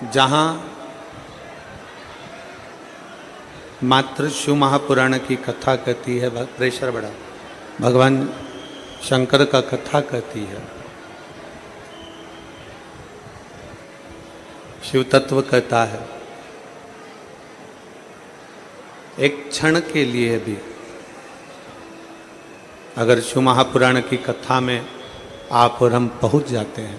जहाँ मात्र शिव महापुराण की कथा कहती है, प्रेशर बड़ा, भगवान शंकर का कथा कहती है, शिव तत्व कहता है, एक क्षण के लिए भी अगर शिव महापुराण की कथा में आप और हम पहुंच जाते हैं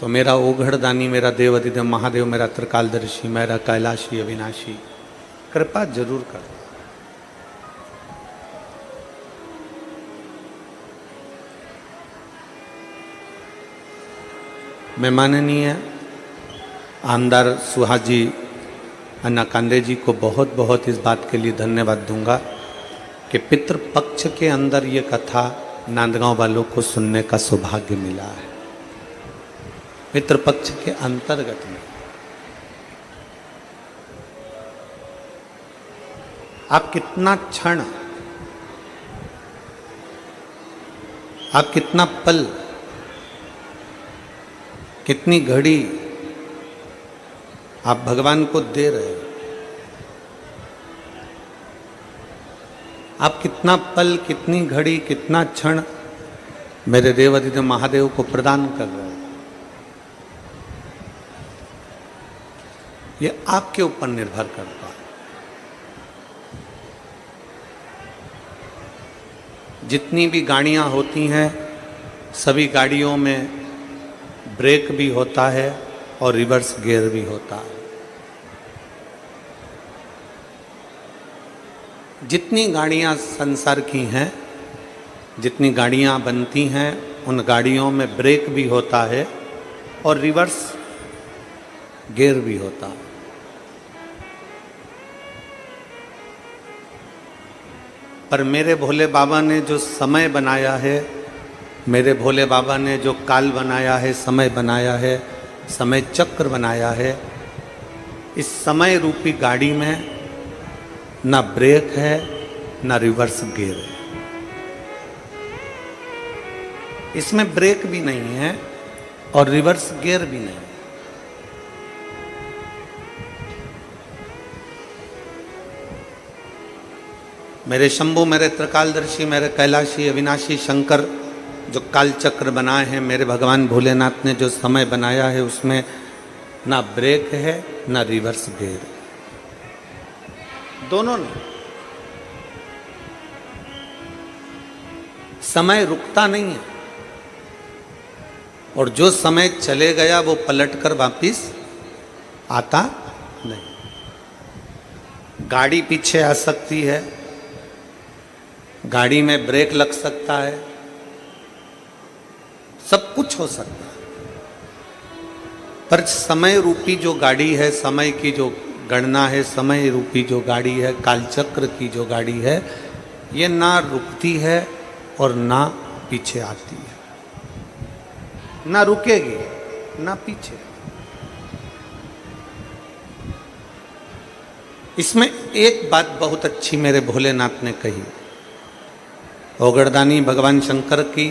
तो मेरा ओघड़दानी, मेरा देव अधिदेव महादेव, मेरा त्रिकालदर्शी, मेरा कैलाशी अविनाशी कृपा जरूर कर। मैं माननीय आमदार सुहाजी अन्ना कांदे जी को बहुत बहुत इस बात के लिए धन्यवाद दूंगा कि पितृपक्ष के अंदर ये कथा नांदगांव वालों को सुनने का सौभाग्य मिला है। पितृपक्ष के अंतर्गत में आप कितना क्षण, आप कितना पल, कितनी घड़ी आप भगवान को दे रहे हैं। आप कितना पल, कितनी घड़ी, कितना क्षण मेरे देव अधिदेव महादेव को प्रदान कर रहे हैं, ये आपके ऊपर निर्भर करता है। जितनी भी गाड़ियां होती हैं सभी गाड़ियों में ब्रेक भी होता है और रिवर्स गियर भी होता है। जितनी गाड़ियां संसार की हैं, जितनी गाड़ियां बनती हैं, उन गाड़ियों में ब्रेक भी होता है और रिवर्स गियर भी होता है। पर मेरे भोले बाबा ने जो समय बनाया है, मेरे भोले बाबा ने जो काल बनाया है, समय बनाया है, समय चक्र बनाया है, इस समय रूपी गाड़ी में ना ब्रेक है ना रिवर्स गियर है। इसमें ब्रेक भी नहीं है और रिवर्स गियर भी नहीं। मेरे शंभु, मेरे त्रिकालदर्शी, मेरे कैलाशी अविनाशी शंकर जो काल चक्र बनाए हैं, मेरे भगवान भोलेनाथ ने जो समय बनाया है, उसमें ना ब्रेक है ना रिवर्स गियर, दोनों नहीं। समय रुकता नहीं है और जो समय चले गया वो पलटकर वापिस आता नहीं। गाड़ी पीछे आ सकती है, गाड़ी में ब्रेक लग सकता है, सब कुछ हो सकता है, पर समय रूपी जो गाड़ी है, समय की जो गणना है, समय रूपी जो गाड़ी है, कालचक्र की जो गाड़ी है, ये ना रुकती है और ना पीछे आती है, ना रुकेगी ना पीछे। इसमें एक बात बहुत अच्छी मेरे भोलेनाथ ने कही, ओगड़दानी भगवान शंकर की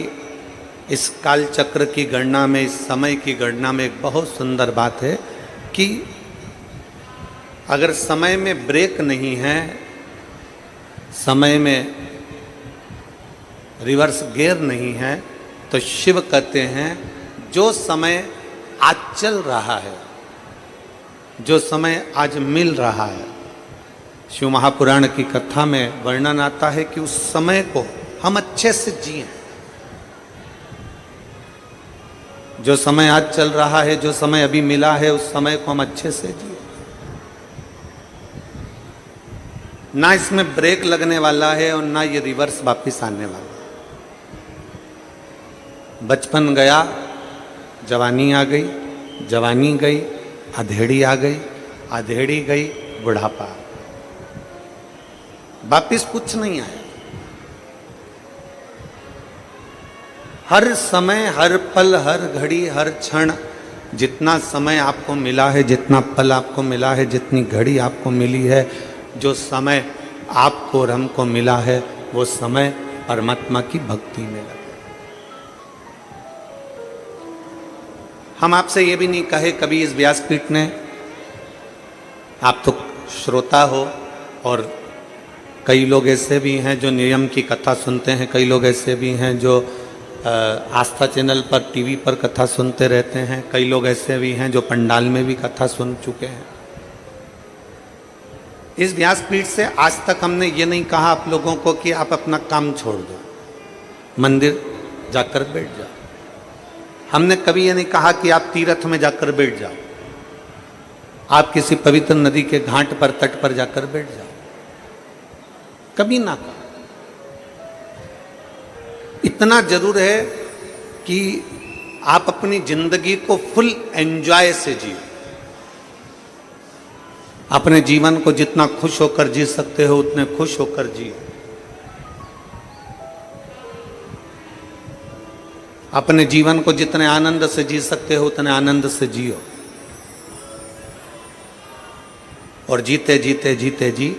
इस काल चक्र की गणना में, इस समय की गणना में एक बहुत सुंदर बात है कि अगर समय में ब्रेक नहीं है, समय में रिवर्स गियर नहीं है, तो शिव कहते हैं जो समय आज चल रहा है, जो समय आज मिल रहा है, शिव महापुराण की कथा में वर्णन आता है कि उस समय को हम अच्छे से जिए। जो समय आज चल रहा है, जो समय अभी मिला है, उस समय को हम अच्छे से जिए। ना इसमें ब्रेक लगने वाला है और ना ये रिवर्स वापिस आने वाला है। बचपन गया, जवानी आ गई, जवानी गई, अधेड़ी आ गई, अधेड़ी गई, बुढ़ापा, वापिस कुछ नहीं आया। हर समय, हर पल, हर घड़ी, हर क्षण, जितना समय आपको मिला है, जितना पल आपको मिला है, जितनी घड़ी आपको मिली है, जो समय आपको और हमको मिला है, वो समय परमात्मा की भक्ति में लगे। हम आपसे ये भी नहीं कहे कभी इस व्यासपीठ ने, आप तो श्रोता हो, और कई लोग ऐसे भी हैं जो नियम की कथा सुनते हैं, कई लोग ऐसे भी हैं जो आस्था चैनल पर टीवी पर कथा सुनते रहते हैं, कई लोग ऐसे भी हैं जो पंडाल में भी कथा सुन चुके हैं। इस व्यासपीठ से आज तक हमने ये नहीं कहा आप लोगों को कि आप अपना काम छोड़ दो, मंदिर जाकर बैठ जाओ। हमने कभी ये नहीं कहा कि आप तीर्थ में जाकर बैठ जाओ, आप किसी पवित्र नदी के घाट पर, तट पर जाकर बैठ जाओ, कभी ना कहा। इतना जरूर है कि आप अपनी जिंदगी को फुल एंजॉय से जियो। अपने जीवन को जितना खुश होकर जी सकते हो उतने खुश होकर जियो। अपने जीवन को जितने आनंद से जी सकते हो उतने आनंद से जियो। और जीते जीते जीते जी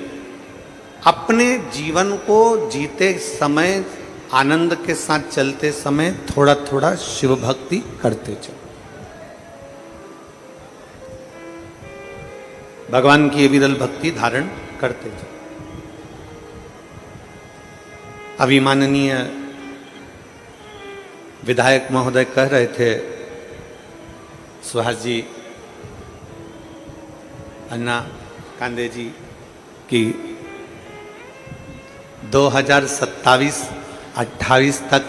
अपने जीवन को जीते समय, आनंद के साथ चलते समय थोड़ा थोड़ा शिव भक्ति करते चलो। भगवान की विरल भक्ति धारण करते चलो। अभी माननीय विधायक महोदय कह रहे थे, सुहास जी, अन्ना कांदे जी, कि 2027-28 तक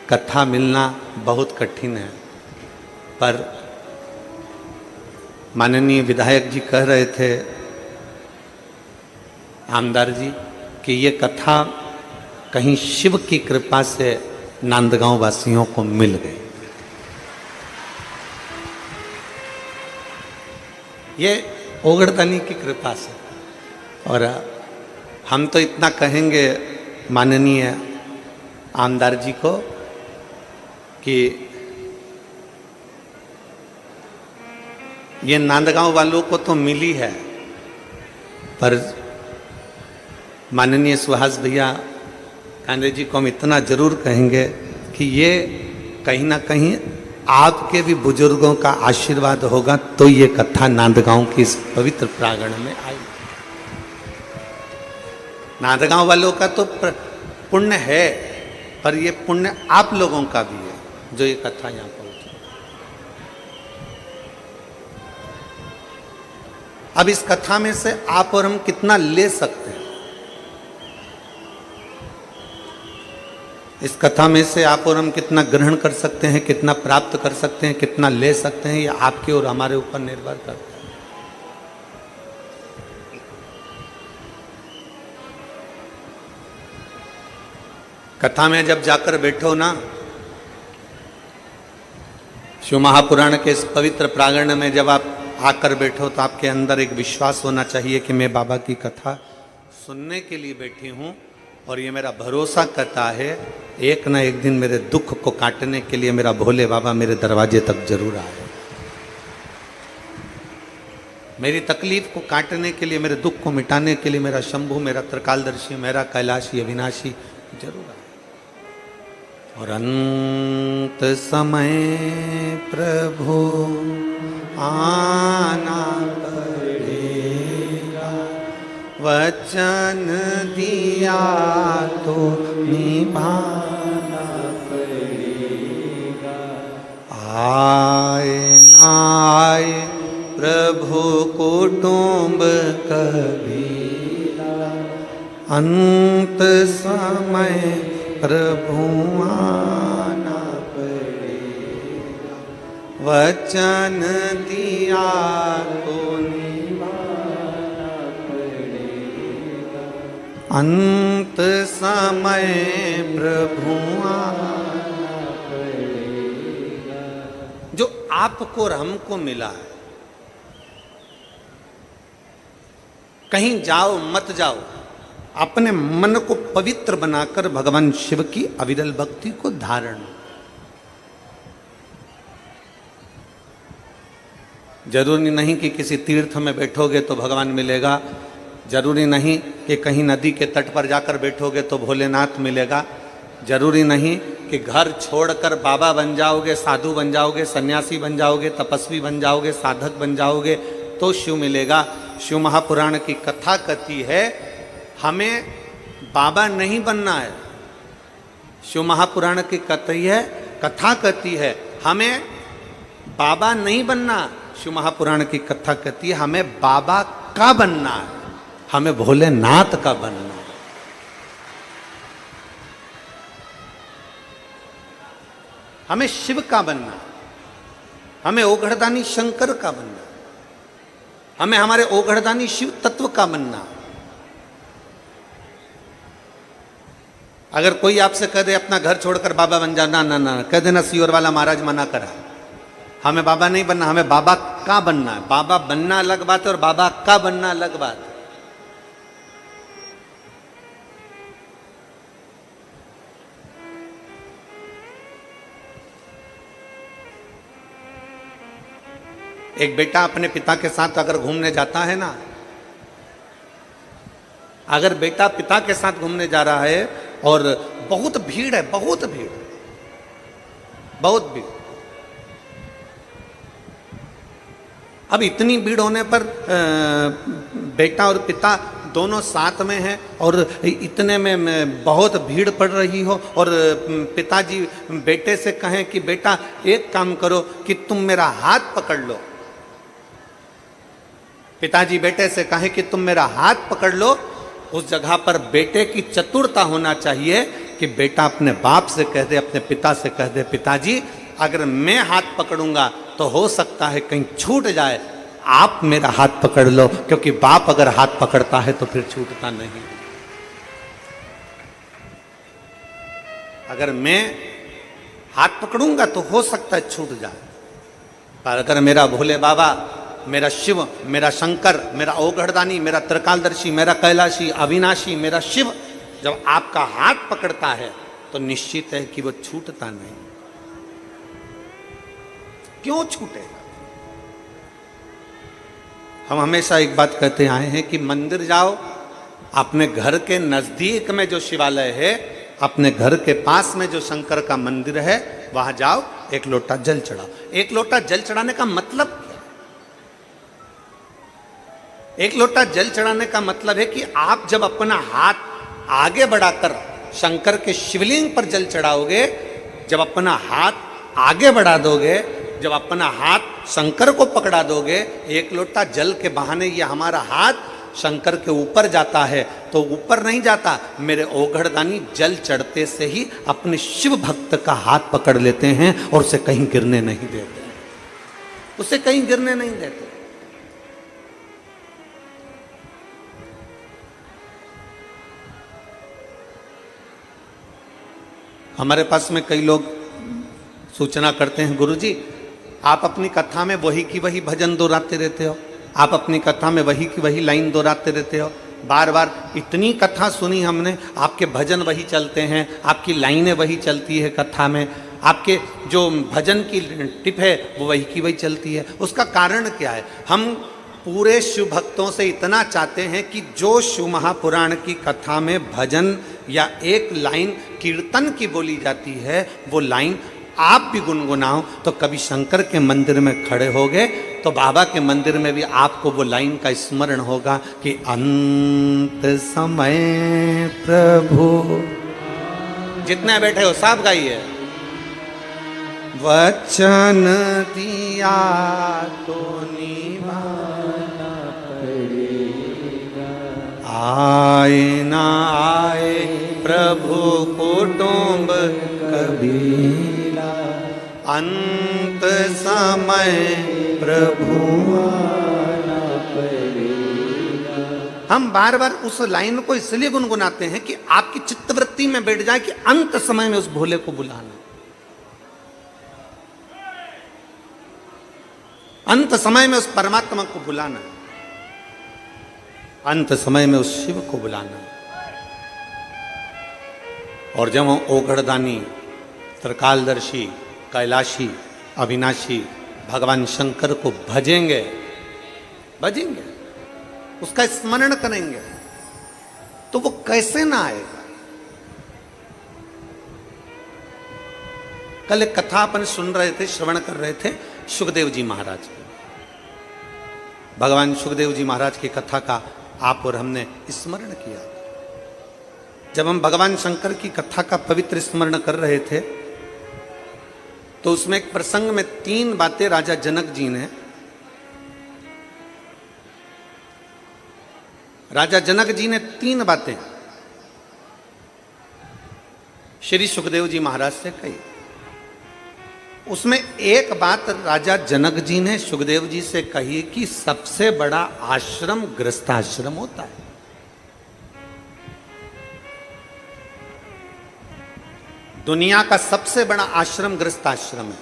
कथा मिलना बहुत कठिन है। पर माननीय विधायक जी कह रहे थे, आमदार जी, कि ये कथा कहीं शिव की कृपा से नांदगांव वासियों को मिल गई। ये ओगड़तनी की कृपा से। और हम तो इतना कहेंगे माननीय आमदार जी को कि ये नांदगांव वालों को तो मिली है, पर माननीय सुहास भैया कांदे जी को हम इतना जरूर कहेंगे कि ये कहीं ना कहीं आपके भी बुजुर्गों का आशीर्वाद होगा तो ये कथा नांदगांव की इस पवित्र प्रांगण में आई। नांदगांव वालों का तो पुण्य है, पर ये पुण्य आप लोगों का भी है जो ये कथा यहाँ पहुंची। अब इस कथा में से आप और हम कितना ले सकते हैं, इस कथा में से आप और हम कितना ग्रहण कर सकते हैं, कितना प्राप्त कर सकते हैं, कितना ले सकते हैं, ये आपके और हमारे ऊपर निर्भर करता है। कथा में जब जाकर बैठो ना, शिव महापुराण के इस पवित्र प्रांगण में जब आप आकर बैठो तो आपके अंदर एक विश्वास होना चाहिए कि मैं बाबा की कथा सुनने के लिए बैठी हूँ, और ये मेरा भरोसा करता है एक ना एक दिन मेरे दुख को काटने के लिए मेरा भोले बाबा मेरे दरवाजे तक जरूर आए। मेरी तकलीफ को काटने के लिए, मेरे दुख को मिटाने के लिए मेरा शंभू, मेरा त्रिकालदर्शी, मेरा कैलाशी अविनाशी जरूर आए। और अंत समय प्रभु आना पड़ेगा, वचन दिया तो निभाना पड़ेगा। आए ना आए प्रभु कुटुंब कबीरा, अंत समय प्रभु आना पड़ेगा, वचन दिया तो निभाना पड़ेगा। अंत समय प्रभु आना पड़ेगा। जो आपको और हमको मिला है, कहीं जाओ मत जाओ, अपने मन को पवित्र बनाकर भगवान शिव की अविरल भक्ति को धारण। जरूरी नहीं कि किसी तीर्थ में बैठोगे तो भगवान मिलेगा, जरूरी नहीं कि कहीं नदी के तट पर जाकर बैठोगे तो भोलेनाथ मिलेगा, जरूरी नहीं कि घर छोड़कर बाबा बन जाओगे, साधु बन जाओगे, सन्यासी बन जाओगे, तपस्वी बन जाओगे, साधक बन जाओगे तो शिव मिलेगा। शिव महापुराण की कथा कहती है हमें बाबा नहीं बनना है। शिव महापुराण की कथा कहती है हमें बाबा नहीं बनना। शिव महापुराण की कथा कहती है हमें बाबा का बनना है, हमें भोलेनाथ का बनना है। हमें शिव का बनना है, हमें ओघड़दानी शंकर का बनना है, हमें हमारे ओघड़दानी शिव तत्व का बनना है। अगर कोई आपसे कह दे अपना घर छोड़कर बाबा बन जाना, ना ना कह देना सीओर वाला महाराज मना करा। हमें बाबा नहीं बनना, हमें बाबा का बनना है। बाबा बनना अलग बात है और बाबा का बनना अलग बात है। एक बेटा अपने पिता के साथ अगर घूमने जाता है ना, अगर बेटा पिता के साथ घूमने जा रहा है और बहुत भीड़ है, बहुत भीड़, बहुत भीड़, अब इतनी भीड़ होने पर बेटा और पिता दोनों साथ में हैं और इतने में बहुत भीड़ पड़ रही हो और पिताजी बेटे से कहें कि बेटा एक काम करो कि तुम मेरा हाथ पकड़ लो। पिताजी बेटे से कहें कि तुम मेरा हाथ पकड़ लो। उस जगह पर बेटे की चतुरता होना चाहिए कि बेटा अपने बाप से कह दे, अपने पिता से कह दे पिताजी अगर मैं हाथ पकड़ूंगा तो हो सकता है कहीं छूट जाए, आप मेरा हाथ पकड़ लो, क्योंकि बाप अगर हाथ पकड़ता है तो फिर छूटता नहीं। अगर मैं हाथ पकड़ूंगा तो हो सकता है छूट जाए, पर अगर मेरा भोले बाबा, मेरा शिव, मेरा शंकर, मेरा ओघड़दानी, मेरा त्रिकालदर्शी, मेरा कैलाशी, अविनाशी, मेरा शिव जब आपका हाथ पकड़ता है तो निश्चित है कि वो छूटता नहीं। क्यों छूटेगा? हम हमेशा एक बात कहते आए हैं कि मंदिर जाओ, अपने घर के नजदीक में जो शिवालय है, अपने घर के पास में जो शंकर का मंदिर है, वहां जाओ, एक लोटा जल चढ़ाओ। एक लोटा जल चढ़ाने का मतलब क्या? एक लोटा जल चढ़ाने का मतलब है कि आप जब अपना हाथ आगे बढ़ाकर शंकर के शिवलिंग पर जल चढ़ाओगे, जब अपना हाथ आगे बढ़ा दोगे, जब अपना हाथ शंकर को पकड़ा दोगे, एक लोटा जल के बहाने ये हमारा हाथ शंकर के ऊपर जाता है, तो ऊपर नहीं जाता। मेरे ओघड़दानी जल चढ़ते से ही अपने शिव भक्त का हाथ पकड़ लेते हैं और उसे कहीं गिरने नहीं देते, उसे कहीं गिरने नहीं देते। हमारे पास में कई लोग सूचना करते हैं, गुरुजी आप अपनी कथा में वही की वही भजन दोहराते रहते हो, आप अपनी कथा में वही की वही लाइन दोहराते रहते हो, बार बार इतनी कथा सुनी हमने, आपके भजन वही चलते हैं, आपकी लाइनें वही चलती है कथा में, आपके जो भजन की टिप है वो वही की वही चलती है। उसका कारण क्या है? हम पूरे शिव भक्तों से इतना चाहते हैं कि जो शिव महापुराण की कथा में भजन या एक लाइन कीर्तन की बोली जाती है, वो लाइन आप भी गुनगुनाओ। तो कभी शंकर के मंदिर में खड़े होगे तो बाबा के मंदिर में भी आपको वो लाइन का स्मरण होगा कि अंत समय प्रभु, जितने बैठे हो सब गाइए, वचन दिया तो निभाना पड़ेगा, आए ना आए प्रभु कुटुंब कबीला, अंत समय प्रभु आना पड़ेगा। हम बार बार उस लाइन को इसलिए गुनगुनाते हैं कि आपकी चित्तवृत्ति में बैठ जाए कि अंत समय में उस भोले को बुलाना, अंत समय में उस परमात्मा को बुलाना, अंत समय में उस शिव को बुलाना। और जब हम ओघड़दानी, त्रिकालदर्शी, कैलाशी, अविनाशी भगवान शंकर को भजेंगे, भजेंगे, उसका स्मरण करेंगे, तो वो कैसे ना आएगा? कल एक कथा अपन सुन रहे थे, श्रवण कर रहे थे सुखदेव जी महाराज। भगवान सुखदेव जी महाराज की कथा का आप और हमने स्मरण किया। जब हम भगवान शंकर की कथा का पवित्र स्मरण कर रहे थे तो उसमें एक प्रसंग में 3 बातें राजा जनक जी ने, राजा जनक जी ने 3 बातें श्री सुखदेव जी महाराज से कही। उसमें एक बात राजा जनक जी ने सुखदेव जी से कही कि सबसे बड़ा आश्रम गृहस्थाश्रम होता है। दुनिया का सबसे बड़ा आश्रम गृहस्थाश्रम है।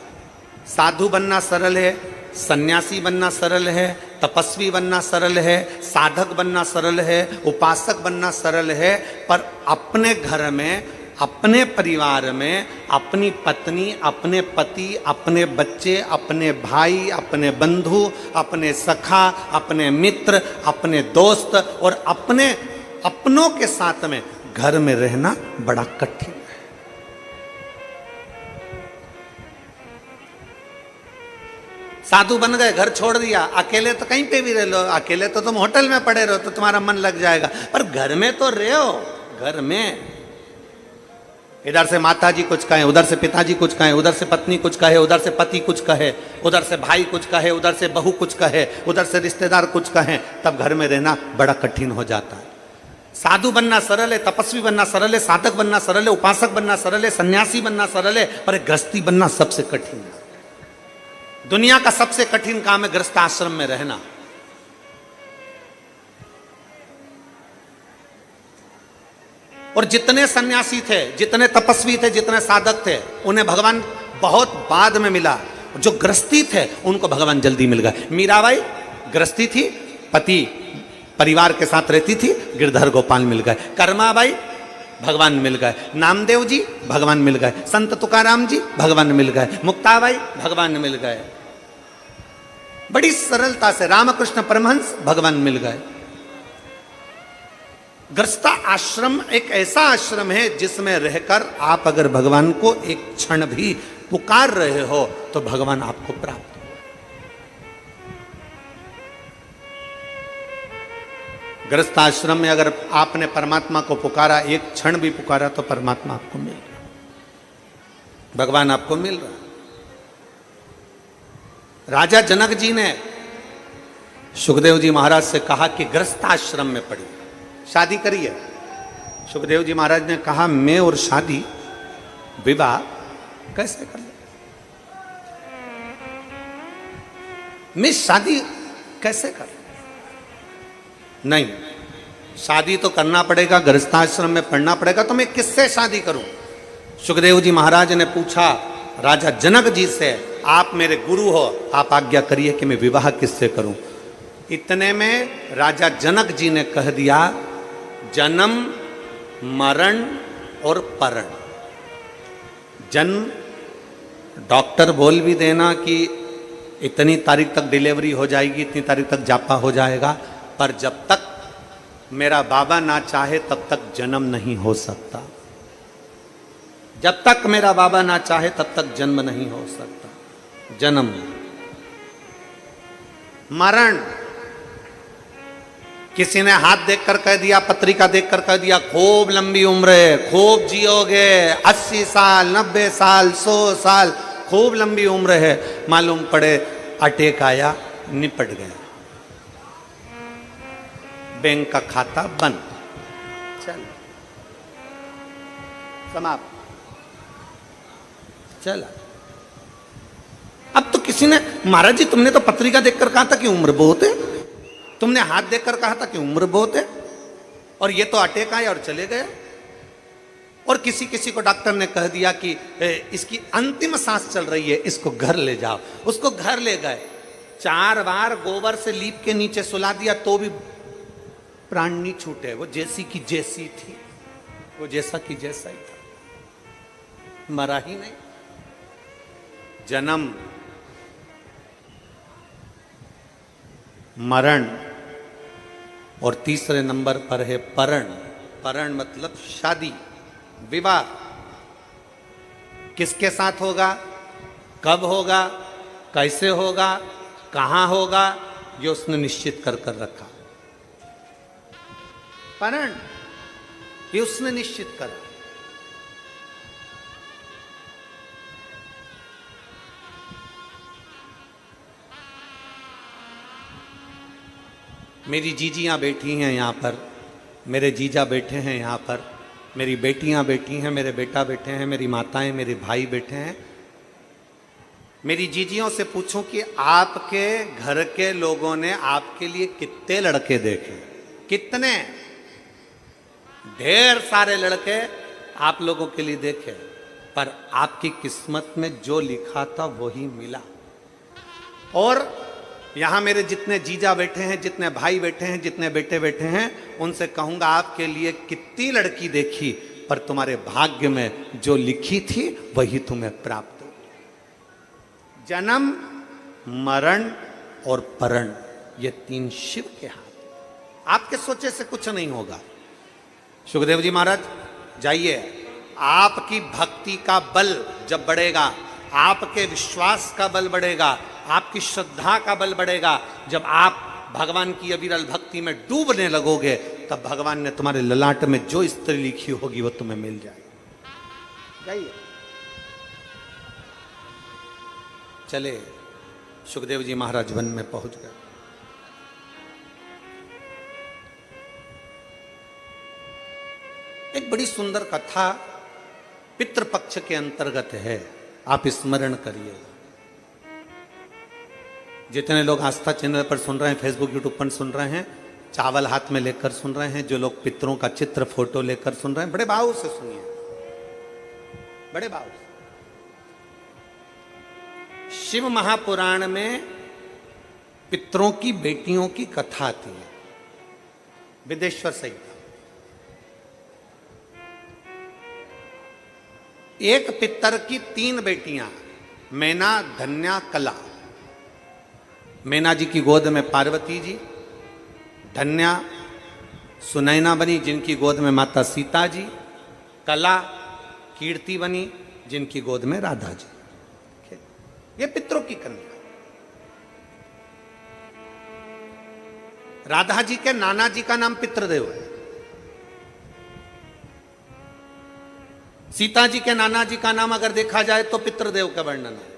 साधु बनना सरल है, सन्यासी बनना सरल है, तपस्वी बनना सरल है, साधक बनना सरल है, उपासक बनना सरल है, पर अपने घर में, अपने परिवार में अपनी पत्नी, अपने पति, अपने बच्चे, अपने भाई, अपने बंधु, अपने सखा, अपने मित्र, अपने दोस्त और अपनों के साथ में घर में रहना बड़ा कठिन है। साधु बन गए, घर छोड़ दिया, अकेले तो कहीं पे भी रह लो, अकेले तो तुम होटल में पड़े रहो तो तुम्हारा मन लग जाएगा, पर घर में तो रहो। घर में इधर से माता जी कुछ कहें, उधर से पिताजी कुछ कहें, उधर से पत्नी कुछ कहे, उधर से पति कुछ कहे, उधर से भाई कुछ कहे, उधर से बहू कुछ कहे, उधर से रिश्तेदार कुछ कहें, तब घर में रहना बड़ा कठिन हो जाता है। साधु बनना सरल है, तपस्वी बनना सरल है, साधक बनना सरल है, उपासक बनना सरल है, सन्यासी बनना सरल है, पर गृहस्थी बनना सबसे कठिन है। दुनिया का सबसे कठिन काम है गृहस्थ आश्रम में रहना। और जितने सन्यासी थे, जितने तपस्वी थे, जितने साधक थे, उन्हें भगवान बहुत बाद में मिला। जो गृहस्थी थे उनको भगवान जल्दी मिल गए। मीराबाई गृहस्थी थी, पति परिवार के साथ रहती थी, गिरधर गोपाल मिल गए। कर्माबाई भगवान मिल गए। नामदेव जी भगवान मिल गए। संत तुकाराम जी भगवान मिल गए। मुक्ताबाई भगवान मिल गए। बड़ी सरलता से रामकृष्ण परमहंस भगवान मिल गए। गृहस्थ आश्रम एक ऐसा आश्रम है जिसमें रहकर आप अगर भगवान को एक क्षण भी पुकार रहे हो तो भगवान आपको प्राप्त हो। गृहस्थ आश्रम में अगर आपने परमात्मा को पुकारा, एक क्षण भी पुकारा, तो परमात्मा आपको मिल रहा, भगवान आपको मिल रहा। राजा जनक जी ने सुखदेव जी महाराज से कहा कि गृहस्थ आश्रम में पढ़िए, शादी करिए। सुखदेव जी महाराज ने कहा, मैं और शादी, विवाह कैसे कर ले, मैं शादी कैसे कर? नहीं, शादी तो करना पड़ेगा, गृहस्थाश्रम में पढ़ना पड़ेगा, तो मैं किससे शादी करूं? सुखदेव जी महाराज ने पूछा राजा जनक जी से, आप मेरे गुरु हो, आप आज्ञा करिए कि मैं विवाह किससे करूं। इतने में राजा जनक जी ने कह दिया, जन्म, मरण और परण। जन्म, डॉक्टर बोल भी देना कि इतनी तारीख तक डिलीवरी हो जाएगी, इतनी तारीख तक जापा हो जाएगा, पर जब तक मेरा बाबा ना चाहे तब तक जन्म नहीं हो सकता। जब तक मेरा बाबा ना चाहे तब तक जन्म नहीं हो सकता। जन्म, मरण, किसी ने हाथ देखकर कह दिया, पत्रिका देखकर कह दिया, खूब लंबी उम्र है, खूब जियोगे, 80 साल, 90 साल, 100 साल, खूब लंबी उम्र है। मालूम पड़े अटैक आया, निपट गया, बैंक का खाता बंद, चल समाप्त, चला। अब तो किसी ने, महाराज जी तुमने तो पत्रिका देखकर कहा था कि उम्र बहुत है, तुमने हाथ देखकर कहा था कि उम्र बहुत है, और ये तो अटैक आए और चले गए। और किसी किसी को डॉक्टर ने कह दिया कि इसकी अंतिम सांस चल रही है, इसको घर ले जाओ। उसको घर ले गए, 4 बार गोबर से लीप के नीचे सुला दिया तो भी प्राण नहीं छूटे। वो जैसी की जैसी थी, वो जैसा की जैसा ही था, मरा ही नहीं। जन्म, मरण, और तीसरे नंबर पर है परण। परण मतलब शादी, विवाह। किसके साथ होगा, कब होगा, कैसे होगा, कहां होगा, ये उसने निश्चित कर कर रखा। कारण ये उसने निश्चित करा। मेरी जीजियां बैठी हैं यहां पर, मेरे जीजा बैठे हैं यहां पर, मेरी बेटियां बैठी हैं, मेरे बेटा बैठे हैं, मेरी माताएं, मेरे भाई बैठे हैं। मेरी जीजियों से पूछूं कि आपके घर के लोगों ने आपके लिए कितने लड़के देखे? कितने? ढेर सारे लड़के आप लोगों के लिए देखे, पर आपकी किस्मत में जो लिखा था वही मिला। और यहां मेरे जितने जीजा बैठे हैं, जितने भाई बैठे हैं, जितने बेटे बैठे हैं, उनसे कहूंगा आपके लिए कितनी लड़की देखी, पर तुम्हारे भाग्य में जो लिखी थी वही तुम्हें प्राप्त हो। जन्म, मरण और परण, ये तीन शिव के हाथ। आपके सोचे से कुछ नहीं होगा। सुखदेव जी महाराज जाइए, आपकी भक्ति का बल जब बढ़ेगा, आपके विश्वास का बल बढ़ेगा, आपकी श्रद्धा का बल बढ़ेगा, जब आप भगवान की अविरल भक्ति में डूबने लगोगे, तब भगवान ने तुम्हारे ललाट में जो स्त्री लिखी होगी वो तुम्हें मिल जाएगी। जाइए, चले। सुखदेव जी महाराज वन में पहुंच गए। एक बड़ी सुंदर कथा पितृपक्ष के अंतर्गत है, आप स्मरण करिए। जितने लोग आस्था चैनल पर सुन रहे हैं, फेसबुक यूट्यूब पर सुन रहे हैं, चावल हाथ में लेकर सुन रहे हैं, जो लोग पितरों का चित्र फोटो लेकर सुन रहे हैं, बड़े भाव से सुनिए, बड़े भाव से। शिव महापुराण में पितरों की बेटियों की कथा आती है, विदेश्वर सहित। एक पितर की 3 बेटियां, मैना, धन्या, कला। मैना जी की गोद में पार्वती जी, धन्या सुनैना बनी जिनकी गोद में माता सीता जी, कला कीर्ति बनी जिनकी गोद में राधा जी। ये पितरों की कन्या। राधा जी के नाना जी का नाम पितृदेव है, सीता जी के नाना जी का नाम अगर देखा जाए तो पितृदेव का वर्णन है,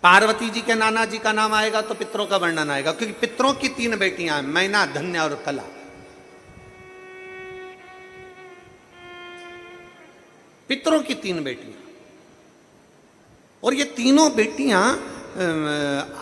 पार्वती जी के नाना जी का नाम आएगा तो पितरों का वर्णन आएगा, क्योंकि पितरों की 3 बेटियां हैं, मैना, धन्या और कला। पितरों की 3 बेटियां, और ये तीनों बेटियां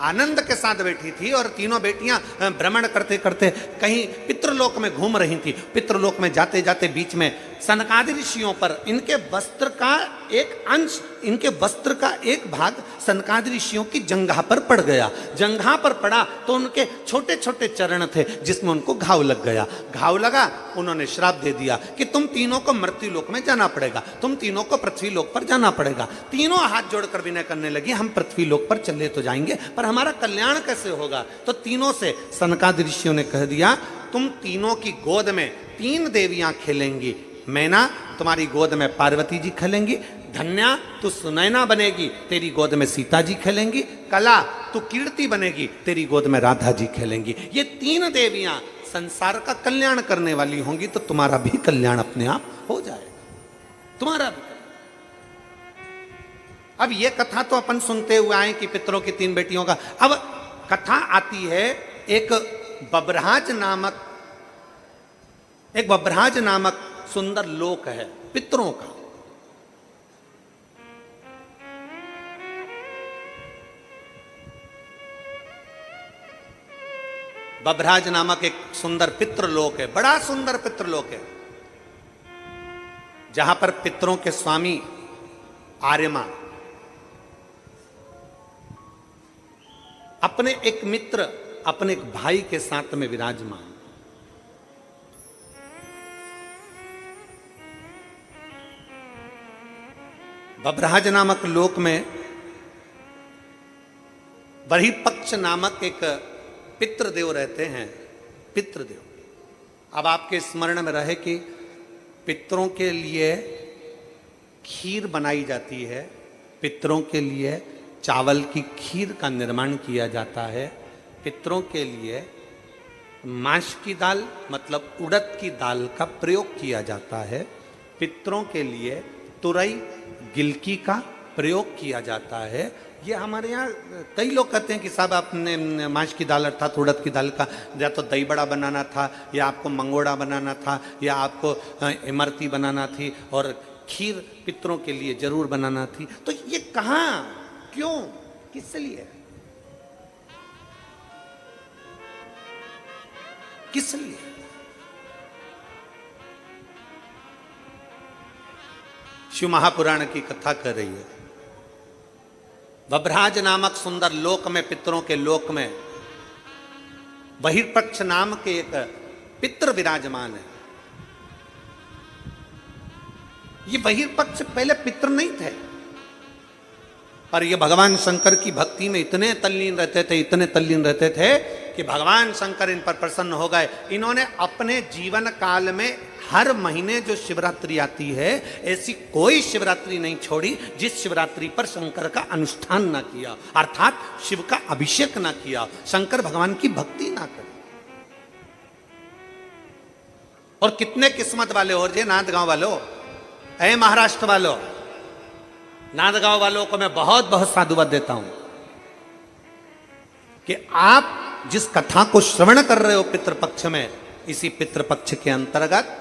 आनंद के साथ बैठी थी, और तीनों बेटियां भ्रमण करते करते कहीं पितृलोक में घूम रही थी। पितृलोक में जाते जाते बीच में सनकादि ऋषियों पर इनके वस्त्र का एक अंश, इनके वस्त्र का एक भाग सनकादि ऋषियों की जंघा पर पड़ गया। जंघा पर पड़ा तो उनके छोटे छोटे चरण थे जिसमें उनको घाव लग गया। घाव लगा, उन्होंने श्राप दे दिया कि तुम तीनों को मृत्यु लोक में जाना पड़ेगा, तुम तीनों को पृथ्वी लोक पर जाना पड़ेगा। तीनों हाथ जोड़कर विनय करने लगी, हम पृथ्वी लोक पर चले तो जाएंगे, पर हमारा कल्याण कैसे होगा? तो तीनों से सनकादि ऋषियों ने कह दिया, तुम तीनों की गोद में 3 देवियां खेलेंगी। मैना तुम्हारी गोद में पार्वती जी खेलेंगी, धन्या तू सुनैना बनेगी, तेरी गोद में सीता जी खेलेंगी, कला तू कीर्ति बनेगी, तेरी गोद में राधा जी खेलेंगी। ये 3 देवियां संसार का कल्याण करने वाली होंगी, तो तुम्हारा भी कल्याण अपने आप हो जाएगा, तुम्हारा भी। अब ये कथा तो अपन सुनते हुए आए कि पितरों की 3 बेटियों का। अब कथा आती है एक बब्रहाज नामक सुंदर लोक है पितरों का। बब्रहाज नामक एक सुंदर पितृलोक है, बड़ा सुंदर पितृलोक है, जहां पर पितरों के स्वामी आर्यमा अपने एक मित्र, अपने एक भाई के साथ में विराजमान। बब्रहाज नामक लोक में बर्हिपक्ष नामक एक पितृदेव रहते हैं, पितृदेव। अब आपके स्मरण में रहे कि पितरों के लिए खीर बनाई जाती है, पितरों के लिए चावल की खीर का निर्माण किया जाता है। पितरों के लिए माश की दाल मतलब उड़द की दाल का प्रयोग किया जाता है। पितरों के लिए तुरई गिलकी का प्रयोग किया जाता है। ये हमारे यहाँ कई लोग कहते हैं कि साहब आपने माश की दाल अर्थात उड़द की दाल का या तो दही बड़ा बनाना था, या आपको मंगोड़ा बनाना था, या आपको इमरती बनाना थी, और खीर पितरों के लिए जरूर बनाना थी। तो ये कहाँ, क्यों, किस लिए, किस लिए? शिव महापुराण की कथा कर रही है। बभ्राज नामक सुंदर लोक में, पितरों के लोक में बहिर्पक्ष नाम के एक पितृ विराजमान है। ये बहिर्पक्ष पहले पितृ नहीं थे, पर ये भगवान शंकर की भक्ति में इतने तल्लीन रहते थे, इतने तल्लीन रहते थे कि भगवान शंकर इन पर प्रसन्न हो गए। इन्होंने अपने जीवन काल में हर महीने जो शिवरात्रि आती है, ऐसी कोई शिवरात्रि नहीं छोड़ी जिस शिवरात्रि पर शंकर का अनुष्ठान ना किया, अर्थात शिव का अभिषेक ना किया, शंकर भगवान की भक्ति ना करी। और कितने किस्मत वाले हो जे नांदगांव वालों, ऐ महाराष्ट्र वालों, नांदगांव वालों को मैं बहुत बहुत साधुवाद देता हूं कि आप जिस कथा को श्रवण कर रहे हो पितृपक्ष में, इसी पितृपक्ष के अंतर्गत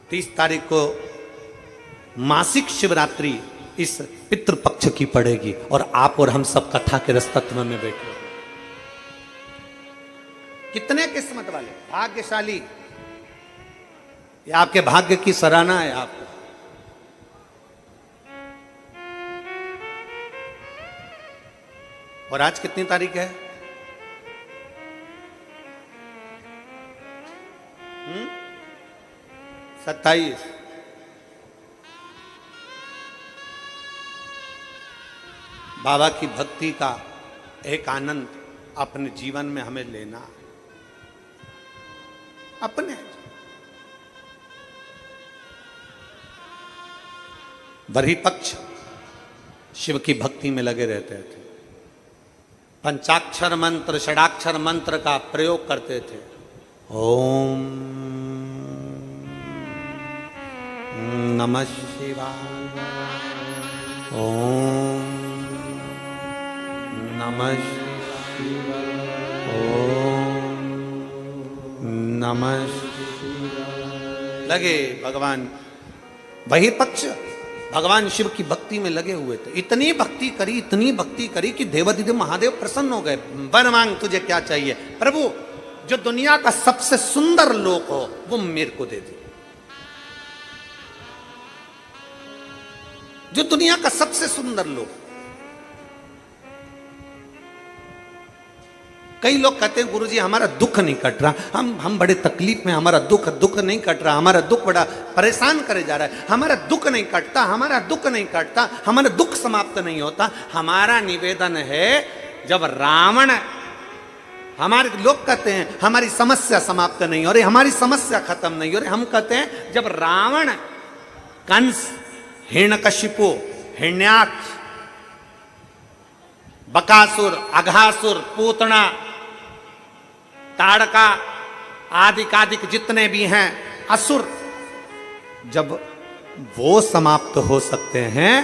30 तारीख को मासिक शिवरात्रि इस पितृपक्ष की पड़ेगी, और आप और हम सब कथा के रसतत्व में बैठे हो। कितने किस्मत वाले, भाग्यशाली, ये आपके भाग्य की सराहना है आपको। और आज कितनी तारीख है? 27। बाबा की भक्ति का एक आनंद अपने जीवन में हमें लेना, अपने बहिर्पक्ष शिव की भक्ति में लगे रहते थे, पंचाक्षर मंत्र, षडाक्षर मंत्र का प्रयोग करते थे। ओम नमः शिवाय, ओम नमः शिवाय, ओम नमः शिवाय। लगे भगवान बहिर्पक्ष भगवान शिव की भक्ति में लगे हुए थे। इतनी भक्ति करी, इतनी भक्ति करी कि देवाधिदेव महादेव प्रसन्न हो गए। वर मांग, तुझे क्या चाहिए? प्रभु, जो दुनिया का सबसे सुंदर लोक हो वो मेरे को दे दे। जो दुनिया का सबसे सुंदर लोक। कई लोग कहते हैं गुरुजी हमारा दुख नहीं कट रहा, हम बड़े तकलीफ में, हमारा दुख नहीं कट रहा, हमारा दुख बड़ा परेशान करे जा रहा है, हमारा दुख नहीं कटता, हमारा दुख नहीं कटता, हमारा दुख समाप्त नहीं होता। हमारा निवेदन है, जब रावण, हमारे लोग कहते हैं हमारी समस्या समाप्त नहीं हो रही, हमारी समस्या खत्म नहीं हो रही। हम कहते हैं जब रावण, कंस, हिरण्यकशिपु, हिरण्याक्ष, बकासुर, अघासुर, पूतना, ताड़का आदिक जितने भी हैं असुर, जब वो समाप्त हो सकते हैं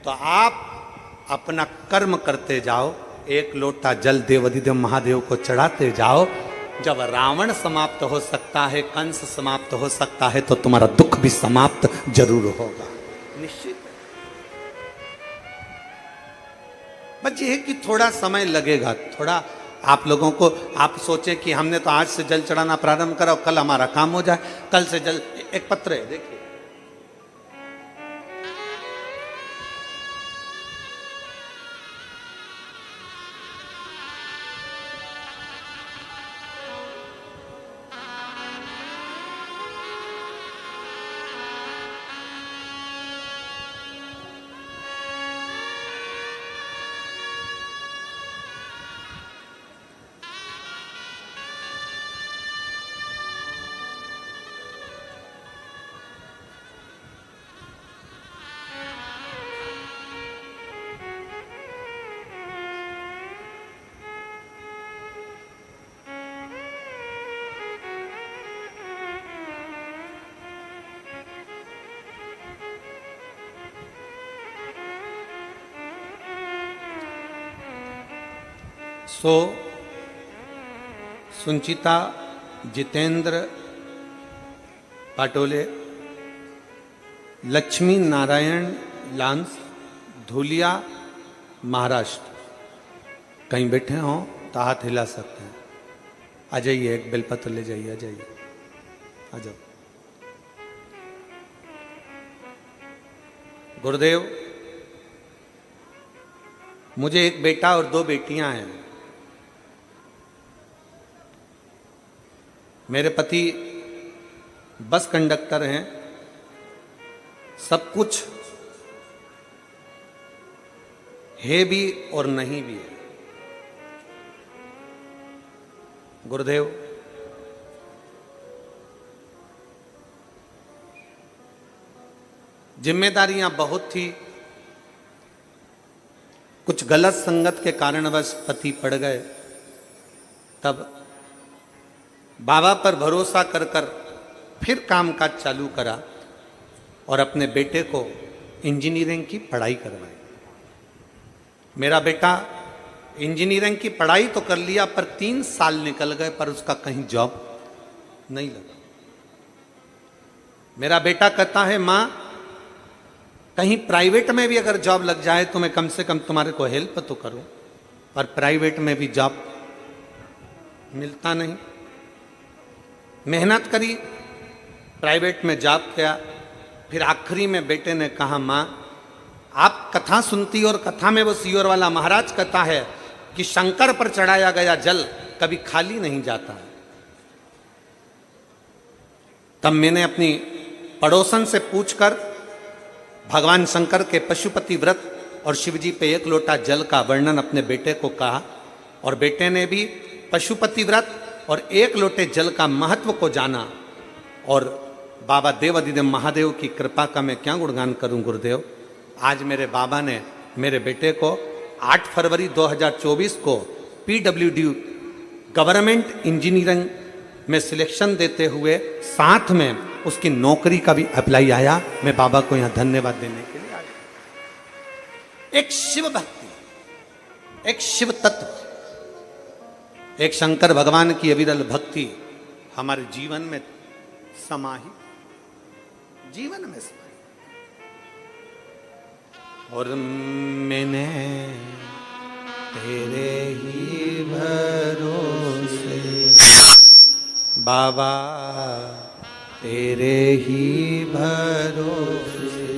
तो आप अपना कर्म करते जाओ, एक लोटा जल देवाधिदेव महादेव को चढ़ाते जाओ। जब रावण समाप्त हो सकता है, कंस समाप्त हो सकता है, तो तुम्हारा दुख भी समाप्त जरूर होगा, निश्चित। बस ये है कि थोड़ा समय लगेगा, थोड़ा आप लोगों को, आप सोचें कि हमने तो आज से जल चढ़ाना प्रारंभ करा, कल हमारा काम हो जाए, कल से जल। एक पत्र है, देखिए, सो सुंचिता जितेंद्र पाटोले, लक्ष्मी नारायण लांस, धुलिया, महाराष्ट्र। कहीं बैठे हों तो हाथ हिला सकते हैं। आ जाइए, एक बेलपत्र ले जाइए, आ जाइए, आ जाओ। गुरुदेव, मुझे एक बेटा और 2 बेटियां हैं। मेरे पति बस कंडक्टर हैं, सब कुछ है भी और नहीं भी है। गुरुदेव, जिम्मेदारियां बहुत थी, कुछ गलत संगत के कारणवश पति पड़ गए। तब बाबा पर भरोसा कर कर फिर कामकाज चालू करा और अपने बेटे को इंजीनियरिंग की पढ़ाई करवाई। मेरा बेटा इंजीनियरिंग की पढ़ाई तो कर लिया, पर 3 साल निकल गए, पर उसका कहीं जॉब नहीं लगा। मेरा बेटा कहता है, मां कहीं प्राइवेट में भी अगर जॉब लग जाए तो मैं कम से कम तुम्हारे को हेल्प तो करूं, पर प्राइवेट में भी जॉब मिलता नहीं। मेहनत करी, प्राइवेट में जॉब किया, फिर आखिरी में बेटे ने कहा, मां आप कथा सुनती और कथा में वो सीहोर वाला महाराज कहता है कि शंकर पर चढ़ाया गया जल कभी खाली नहीं जाता है। तब मैंने अपनी पड़ोसन से पूछकर भगवान शंकर के पशुपति व्रत और शिवजी पे 1 लोटा जल का वर्णन अपने बेटे को कहा, और बेटे ने भी पशुपति व्रत और 1 लोटे जल का महत्व को जाना। और बाबा देव अधिदेव महादेव की कृपा का मैं क्या गुणगान करूं गुरुदेव। आज मेरे बाबा ने मेरे बेटे को 8 फरवरी 2024 को PWD गवर्नमेंट इंजीनियरिंग में सिलेक्शन देते हुए साथ में उसकी नौकरी का भी अप्लाई आया। मैं बाबा को यहां धन्यवाद देने के लिए आया। एक शिव भक्ति, एक शिव तत्व, एक शंकर भगवान की अविरल भक्ति हमारे जीवन में समाहित, जीवन में समाहित। और मैंने तेरे ही भरोसे बाबा, तेरे ही भरोसे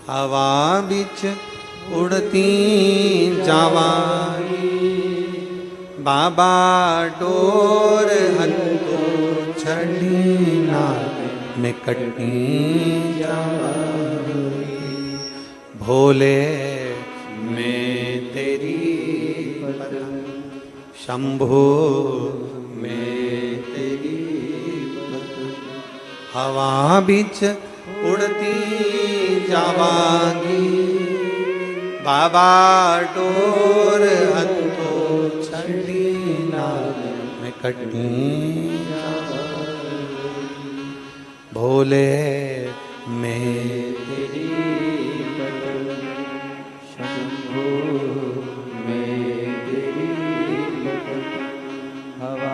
हवा बिच उड़ती जावाई, बाबा डोर हंतो छड़ी ना में कटी जावाई, भोले मैं तेरी पतंग, शंभो मैं तेरी पतंग, हवा बिच उड़ती जावागी, बाबा डोर हंतो छड़ी नाग में कटी जावागी, भोले मैं तेरी पतंग, शंभो मैं तेरी पतंग, हवा बिच उड़ती जावागी, बाबा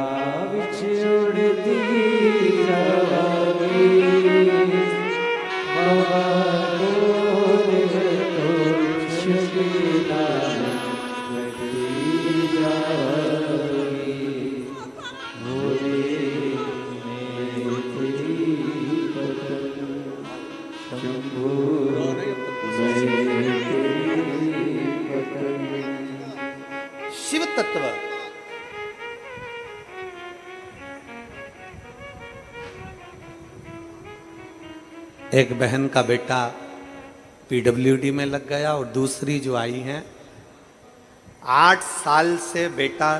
डोर हंतो छड़ी नाग में कटी जावागी, भोले मैं तेरी पतंग, शंभो शिव तत्व। एक बहन का बेटा PWD में लग गया और दूसरी जो आई हैं 8 साल से बेटा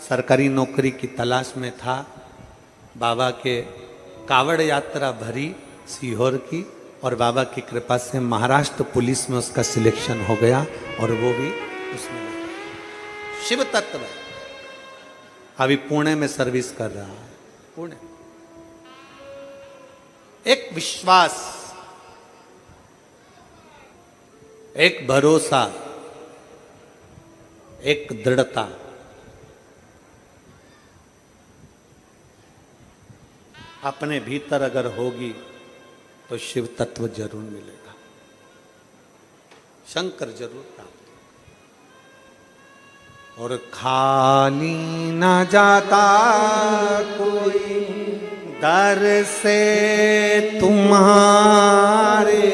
सरकारी नौकरी की तलाश में था। बाबा के कावड़ यात्रा भरी सीहोर की और बाबा की कृपा से महाराष्ट्र पुलिस में उसका सिलेक्शन हो गया और वो भी उसमें शिव तत्व है। अभी पुणे में सर्विस कर रहा है। पुणे एक विश्वास, एक भरोसा, एक दृढ़ता, अपने भीतर अगर होगी तो शिव तत्व जरूर मिलेगा, शंकर जरूर प्राप्त। और खाली न जाता कोई दर से तुम्हारे,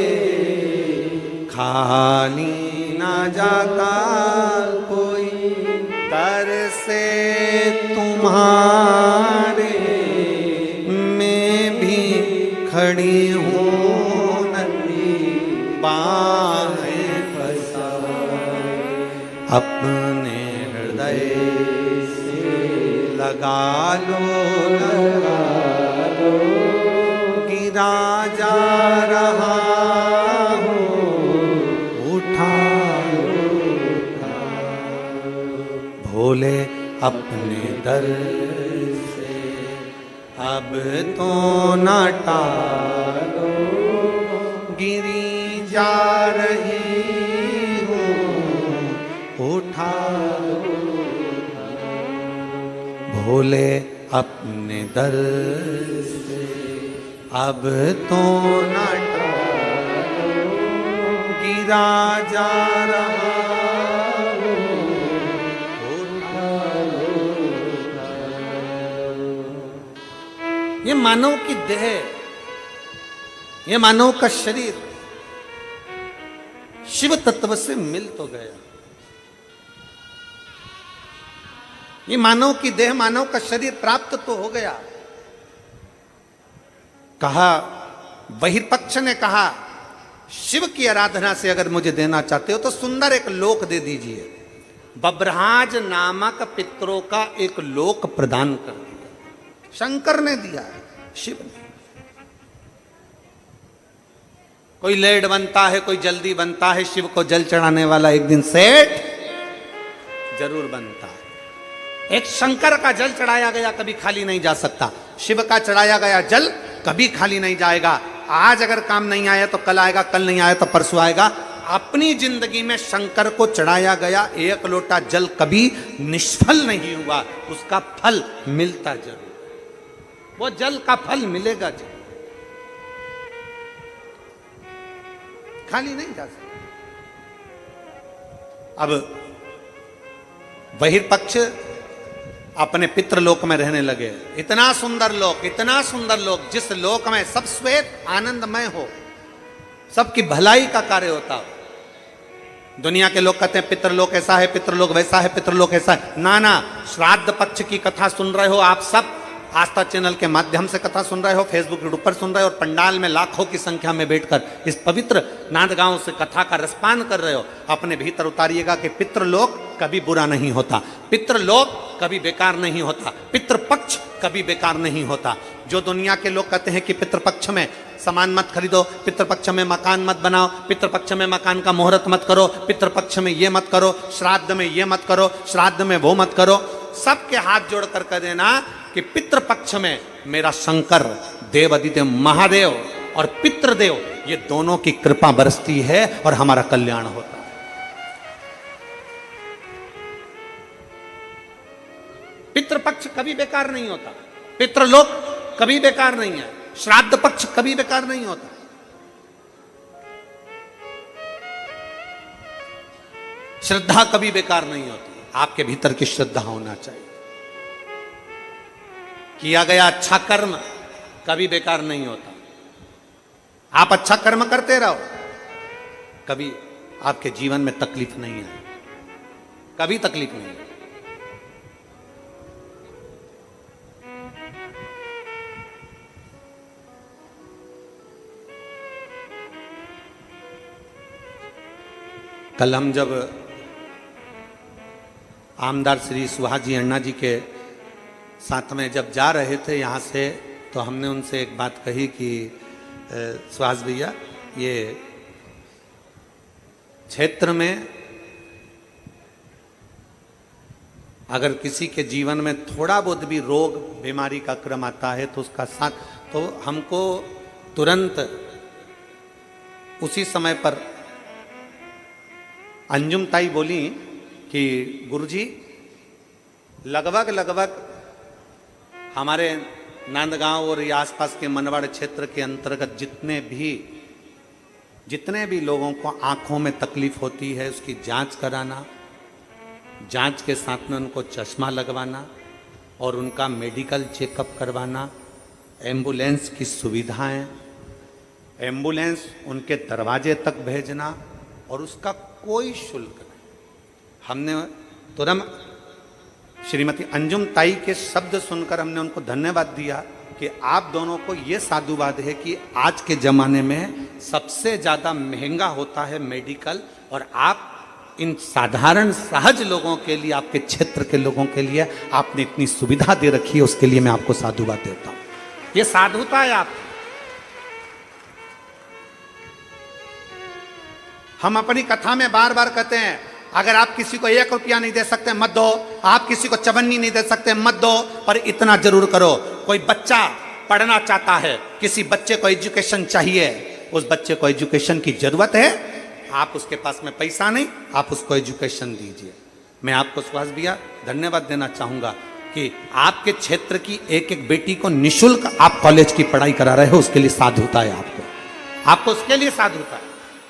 खाली न जाता कोई दर से तुम्हारे, मैं भी खड़ी हूँ नंदी बाहें पसारे, अपने हृदय से लगा लो, गिरा जा रहा हूँ, उठा भोले अपने दर से अब तो न टालो, गिरी जा रही हूँ, उठा भोले अपने दर से अब तो न टालो, गिरा जा रहा हूँ, उठा ये मानव की देह, ये मानव का शरीर शिव तत्व से मिल तो गया। ये मानव की देह, मानव का शरीर प्राप्त तो हो गया। कहा, बहिर्पक्ष ने कहा, शिव की आराधना से अगर मुझे देना चाहते हो तो सुंदर एक लोक दे दीजिए। बब्रहाज नामक पितरों का एक लोक प्रदान कर दिया, शंकर ने दिया, शिव ने। कोई लेट बनता है, कोई जल्दी बनता है, शिव को जल चढ़ाने वाला एक दिन सेठ जरूर बनता है। एक शंकर का जल चढ़ाया गया कभी खाली नहीं जा सकता, शिव का चढ़ाया गया जल कभी खाली नहीं जाएगा। आज अगर काम नहीं आया तो कल आएगा, कल नहीं आया तो परसों आएगा। अपनी जिंदगी में शंकर को चढ़ाया गया एक लोटा जल कभी निष्फल नहीं हुआ, उसका फल मिलता जरूर, वो जल का फल मिलेगा जरूर, खाली नहीं जा सकता। अब बहिर्पक्ष अपने पितृलोक में रहने लगे। इतना सुंदर लोक, इतना सुंदर लोक, जिस लोक में सब श्वेत आनंदमय हो, सबकी भलाई का कार्य होता हो। दुनिया के लोग कहते हैं पितृलोक ऐसा है, पितृलोक वैसा है, पितृलोक ऐसा है। ना ना, श्राद्ध पक्ष की कथा सुन रहे हो आप सब, आस्था चैनल के माध्यम से कथा सुन रहे हो, फेसबुक यूट्यूब पर सुन रहे हो, और पंडाल में लाखों की संख्या में बैठकर इस पवित्र नांदगांव से कथा का रसपान कर रहे हो। अपने भीतर उतारिएगा कि पितृलोक कभी बुरा नहीं होता, पितृलोक कभी बेकार नहीं होता, पितृपक्ष कभी बेकार नहीं होता। जो दुनिया के लोग कहते हैं कि पितृपक्ष में सामान मत खरीदो, पितृपक्ष में मकान मत बनाओ, पितृपक्ष में मकान का मुहूर्त मत करो, पितृपक्ष में ये मत करो, श्राद्ध में ये मत करो, श्राद्ध में वो मत करो, सबके हाथ जोड़कर कह देना कि पितृपक्ष में मेरा शंकर देव अधिदेव महादेव और पितृदेव ये दोनों की कृपा बरसती है और हमारा कल्याण होता है। पितृपक्ष कभी बेकार नहीं होता, पितृलोक कभी बेकार नहीं है, श्राद्ध पक्ष कभी बेकार नहीं होता। श्रद्धा कभी बेकार नहीं होती, आपके भीतर की श्रद्धा होना चाहिए। किया गया अच्छा कर्म कभी बेकार नहीं होता। आप अच्छा कर्म करते रहो, कभी आपके जीवन में तकलीफ नहीं है, कभी तकलीफ नहीं है। कल हम जब आमदार श्री सुहास जी अण्णा जी के साथ में जब जा रहे थे यहाँ से, तो हमने उनसे एक बात कही कि सुहास भैया, ये क्षेत्र में अगर किसी के जीवन में थोड़ा बहुत भी रोग बीमारी का क्रम आता है तो उसका साथ, तो हमको तुरंत उसी समय पर अंजुम ताई बोली कि गुरुजी लगभग हमारे नांदगांव और ये आसपास के मनवाड़ क्षेत्र के अंतर्गत जितने भी लोगों को आंखों में तकलीफ होती है उसकी जांच कराना, जांच के साथ में उनको चश्मा लगवाना और उनका मेडिकल चेकअप करवाना, एम्बुलेंस की सुविधाएं, एम्बुलेंस उनके दरवाजे तक भेजना और उसका कोई शुल्क नहीं। हमने तुरंत श्रीमती अंजुम ताई के शब्द सुनकर हमने उनको धन्यवाद दिया कि आप दोनों को ये साधुवाद है कि आज के ज़माने में सबसे ज़्यादा महंगा होता है मेडिकल, और आप इन साधारण सहज लोगों के लिए, आपके क्षेत्र के लोगों के लिए आपने इतनी सुविधा दे रखी है, उसके लिए मैं आपको साधुवाद देता हूँ। ये साधुता है आप। हम अपनी कथा में बार बार कहते हैं अगर आप किसी को 1 रुपया नहीं दे सकते मत दो, आप किसी को चवन्नी नहीं दे सकते मत दो, पर इतना जरूर करो, कोई बच्चा पढ़ना चाहता है, किसी बच्चे को एजुकेशन चाहिए, उस बच्चे को एजुकेशन की जरूरत है, आप उसके पास में पैसा नहीं, आप उसको एजुकेशन दीजिए। मैं आपको सुभाष भैया धन्यवाद देना चाहूंगा कि आपके क्षेत्र की एक एक बेटी को निःशुल्क आप कॉलेज की पढ़ाई करा रहे हो, उसके लिए साधुता है आपको उसके लिए साधुता है।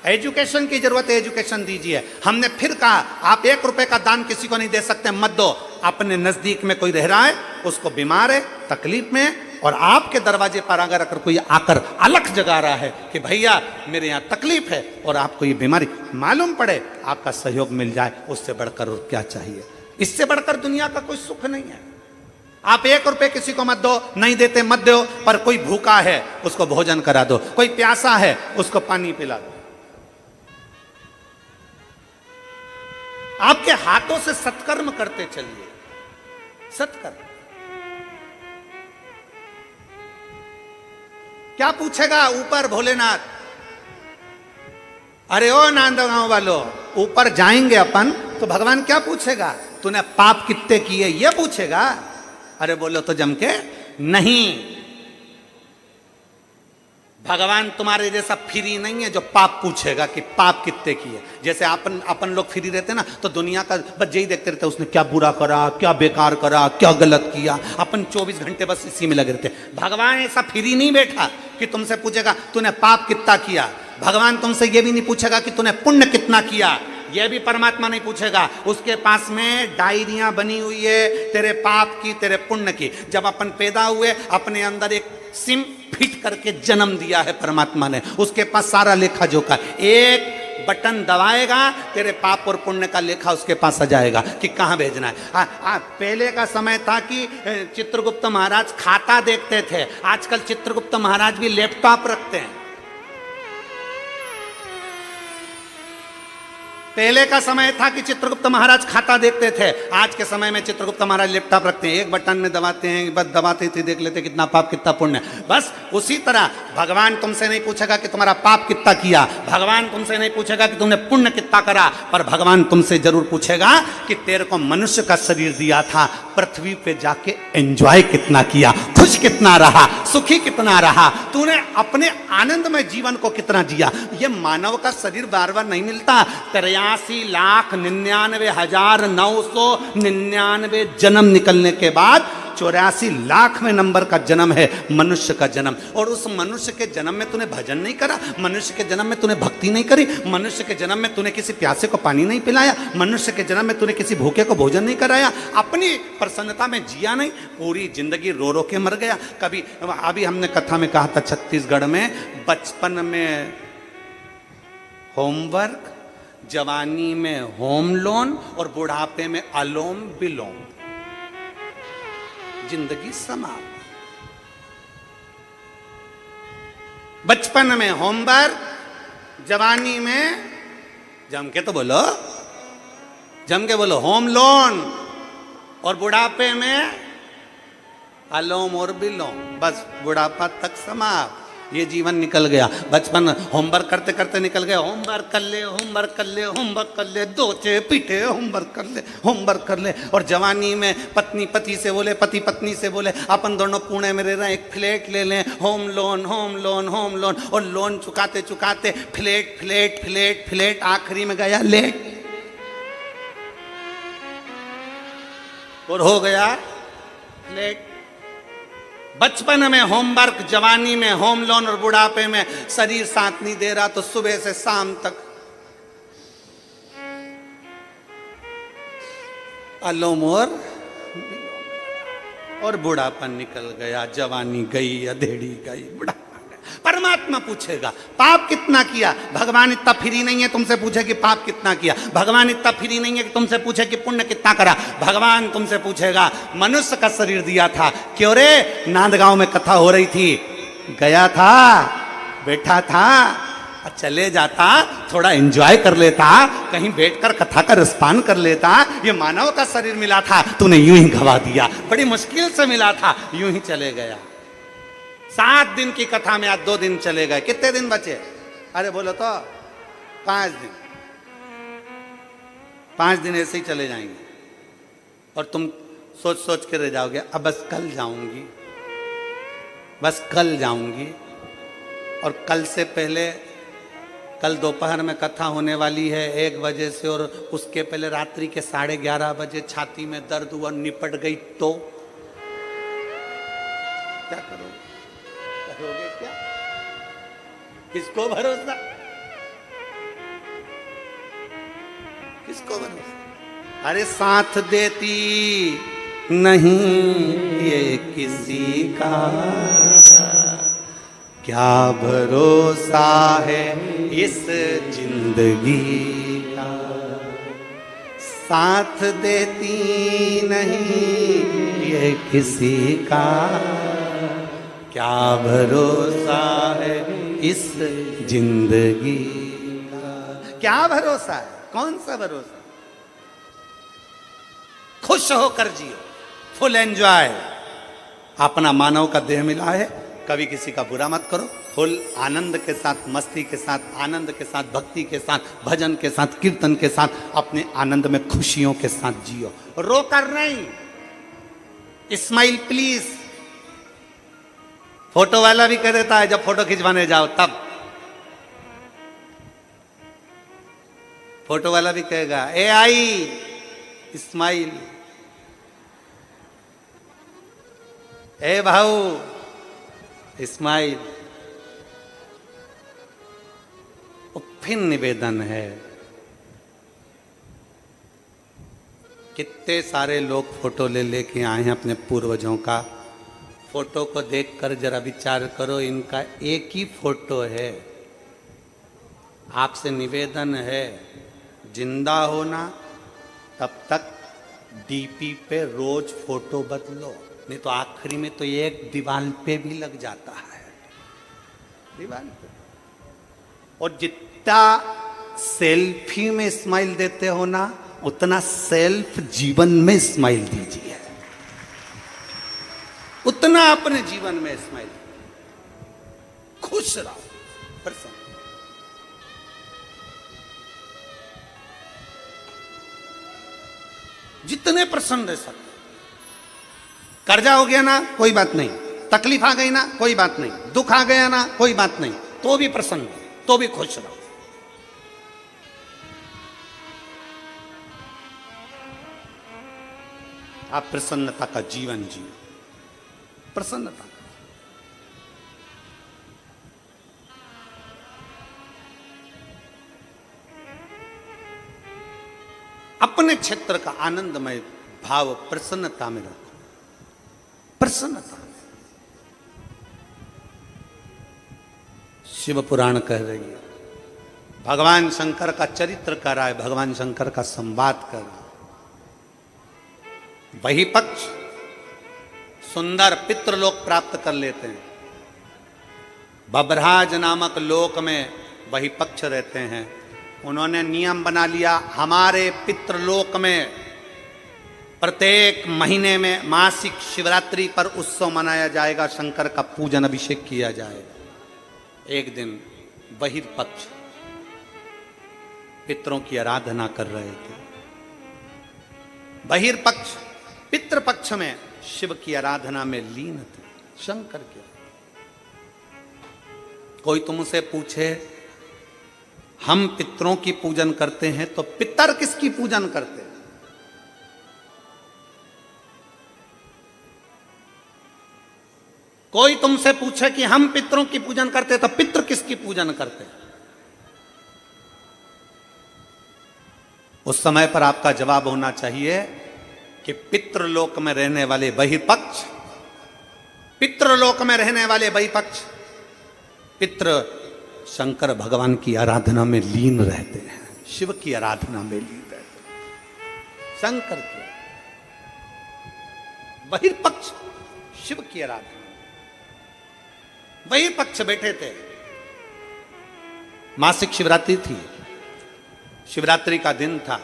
एजुकेशन की जरूरत है, एजुकेशन दीजिए। हमने फिर कहा आप 1 रुपए का दान किसी को नहीं दे सकते मत दो। अपने नजदीक में कोई रह रहा है, उसको बीमार है, तकलीफ में, और आपके दरवाजे पर अगर कोई आकर अलख जगा रहा है कि भैया मेरे यहाँ तकलीफ है और आपको ये बीमारी मालूम पड़े, आपका सहयोग मिल जाए, उससे बढ़कर और क्या चाहिए? इससे बढ़कर दुनिया का कोई सुख नहीं है। आप 1 रुपए किसी को मत दो, नहीं देते मत दो, पर कोई भूखा है उसको भोजन करा दो, कोई प्यासा है उसको पानी पिला दो। आपके हाथों से सत्कर्म करते चलिए, सत्कर्म। क्या पूछेगा ऊपर भोलेनाथ? अरे ओ नांदगांव वालों, ऊपर जाएंगे अपन तो भगवान क्या पूछेगा? तूने पाप कितने किए ये पूछेगा? अरे बोलो तो जम के नहीं, भगवान तुम्हारे जैसा फ्री नहीं है जो पाप पूछेगा कि पाप कितने किए। जैसे अपन लोग फ्री रहते ना तो दुनिया का बस यही देखते रहते, उसने क्या बुरा करा, क्या बेकार करा, क्या गलत किया, अपन 24 घंटे बस इसी में लगे रहते। भगवान ऐसा फ्री नहीं बैठा कि तुमसे पूछेगा तूने पाप कितना किया। भगवान तुमसे ये भी नहीं पूछेगा कि तूने पुण्य कितना किया, यह भी परमात्मा नहीं पूछेगा। उसके पास में डायरियां बनी हुई है तेरे पाप की, तेरे पुण्य की। जब अपन पैदा हुए अपने अंदर एक सिम फिट करके जन्म दिया है परमात्मा ने, उसके पास सारा लेखा जोखा, एक बटन दबाएगा तेरे पाप और पुण्य का लेखा उसके पास आ जाएगा कि कहाँ भेजना है। पहले का समय था कि चित्रगुप्त महाराज खाता देखते थे, आजकल चित्रगुप्त महाराज भी लैपटॉप रखते हैं। पहले का समय था कि चित्रगुप्त महाराज खाता देखते थे, आज के समय में चित्रगुप्त महाराज लैपटॉप रखते हैं, एक बटन में दबाते हैं, बस दबाते थे देख लेते कितना पाप कितना पुण्य। बस उसी तरह भगवान तुमसे नहीं पूछेगा कि तुम्हारा पाप कितना किया, भगवान तुमसे नहीं पूछेगा कि तुमने पुण्य कितना करा, पर भगवान तुमसे जरूर पूछेगा कि तेरे को मनुष्य का शरीर दिया था, पृथ्वी पे जाके एंजॉय कितना किया, खुश कितना रहा, सुखी कितना रहा, तूने अपने आनंदमय जीवन को कितना जिया। ये मानव का शरीर बार बार नहीं मिलता। 83,99,999 जन्म निकलने के बाद 84,00,000वें नंबर का जन्म है मनुष्य का जन्म। और उस मनुष्य के जन्म में तूने भजन नहीं करा, मनुष्य के जन्म में तूने भक्ति नहीं करी, मनुष्य के जन्म में तूने किसी प्यासे को पानी नहीं पिलाया, मनुष्य के जन्म में तूने किसी भूखे को भोजन नहीं कराया, अपनी प्रसन्नता में जिया नहीं, पूरी जिंदगी रो रो के मर गया। कभी अभी हमने कथा में कहा था छत्तीसगढ़ में बचपन में होमवर्क, जवानी में होम लोन और बुढ़ापे में अलोम विलोम, जिंदगी समाप्त। बचपन में होमवर्क, जवानी में जम के बोलो होम लोन, और बुढ़ापे में अलोम और विलोम, बस बुढ़ापा तक समाप्त। ये जीवन निकल गया। बचपन होमवर्क करते करते निकल गया, होमवर्क कर ले, होमवर्क कर ले, होमवर्क कर ले, दोचे पीटे, होमवर्क कर ले, होमवर्क कर ले। और जवानी में पत्नी पति से बोले, पति पत्नी से बोले, अपन दोनों पुणे में रह रहे हैं, एक फ्लैट ले लें, home loan home loan home loan, और लोन चुकाते चुकाते फ्लैट फ्लैट फ्लैट फ्लैट, आखिरी में गया लेट और हो गया फ्लैट। बचपन में होमवर्क, जवानी में होम लोन और बुढ़ापे में शरीर साथ नहीं दे रहा तो सुबह से शाम तक अलोमोर और बुढ़ापन निकल गया, जवानी गई, अधेड़ी गई, बुढ़ापा गया। परमात्मा पूछेगा पाप कितना किया? भगवान इतना फ्री नहीं है तुमसे पूछे कि पाप कितना किया। भगवान इतना फ्री नहीं है कि तुमसे पूछे कि पुण्य कितना करा। भगवान तुमसे पूछेगा मनुष्य का शरीर दिया था, क्यों रे? नांदगांव में कथा हो रही थी, गया था, बैठा था, चले जाता, थोड़ा एंजॉय कर लेता, कहीं बैठकर कथा का रसपान कर लेता। ये मानव का शरीर मिला था, तूने यूं ही गवा दिया, बड़ी मुश्किल से मिला था, यूं ही चले गया। 7 दिन की कथा में आज 2 दिन चले गए, कितने दिन बचे? अरे बोलो तो 5 दिन। 5 दिन ऐसे ही चले जाएंगे और तुम सोच सोच के रह जाओगे, अब बस कल जाऊंगी, बस कल जाऊंगी। और कल से पहले, कल दोपहर में कथा होने वाली है 1 बजे से, और उसके पहले रात्रि के 11:30 बजे छाती में दर्द हुआ, निपट गई तो क्या करोगे? करोगे क्या? किसको भरोसा? किसको भरोसा? अरे साथ देती नहीं ये किसी का, क्या भरोसा है इस जिंदगी का। साथ देती नहीं ये किसी का, क्या भरोसा है इस जिंदगी का। क्या भरोसा है? कौन सा भरोसा? खुश होकर जियो, फुल एंजॉय। अपना मानव का देह मिला है, कभी किसी का बुरा मत करो, फुल आनंद के साथ, मस्ती के साथ, आनंद के साथ, भक्ति के साथ, भजन के साथ, कीर्तन के साथ, अपने आनंद में खुशियों के साथ जियो, रोकर नहीं। Smile please. फोटो वाला भी कह देता है जब फोटो खिंचवाने जाओ तब, फोटो वाला भी कहेगा ए आई स्माइल, ए भाऊ स्माइल। फिर निवेदन है, कितने सारे लोग फोटो ले लेके आए हैं अपने पूर्वजों का। फोटो को देखकर जरा विचार करो, इनका एक ही फोटो है। आपसे निवेदन है, जिंदा होना तब तक डीपी पे रोज फोटो बदलो, नहीं तो आखिरी में तो एक दीवार पे भी लग जाता है, दीवार पे। और जितना सेल्फी में स्माइल देते हो ना, उतना सेल्फ जीवन में स्माइल दीजिए, उतना अपने जीवन में स्माइल। खुश रहो, प्रसन्न। जितने प्रसन्न रह सकते। कर्जा हो गया ना, कोई बात नहीं। तकलीफ आ गई ना, कोई बात नहीं। दुख आ गया ना, कोई बात नहीं। तो भी प्रसन्न रहो, तो भी खुश रहो। आप प्रसन्नता का जीवन जियो, प्रसन्नता। अपने क्षेत्र का आनंदमय भाव प्रसन्नता में रखो, प्रसन्नता। शिव पुराण कह रही है, भगवान शंकर का चरित्र कर रहा है, भगवान शंकर का संवाद कर रहा है। वही पक्ष सुंदर पितृलोक प्राप्त कर लेते हैं। बभराज नामक लोक में वही पक्ष रहते हैं। उन्होंने नियम बना लिया, हमारे पितृलोक में प्रत्येक महीने में मासिक शिवरात्रि पर उत्सव मनाया जाएगा, शंकर का पूजन अभिषेक किया जाएगा। एक दिन बहिर्पक्ष पितरों की आराधना कर रहे थे। बहिर्पक्ष पितृपक्ष में शिव की आराधना में लीन थे, शंकर के। कोई तुमसे पूछे हम पितरों की पूजन करते हैं, तो पितर किसकी पूजन करते हैं? कोई तुमसे पूछे कि हम पितरों की पूजन करते तो पितृ किसकी पूजन करते, उस समय पर आपका जवाब होना चाहिए कि पितृलोक में रहने वाले बहिर्पक्ष, पितृलोक में रहने वाले बहिर्पक्ष पितृ शंकर भगवान की आराधना में लीन रहते हैं, शिव की आराधना में लीन रहते हैं। शंकर की बहिर्पक्ष शिव की आराधना, बहिर्पक्ष बैठे थे। मासिक शिवरात्रि थी, शिवरात्रि का दिन था।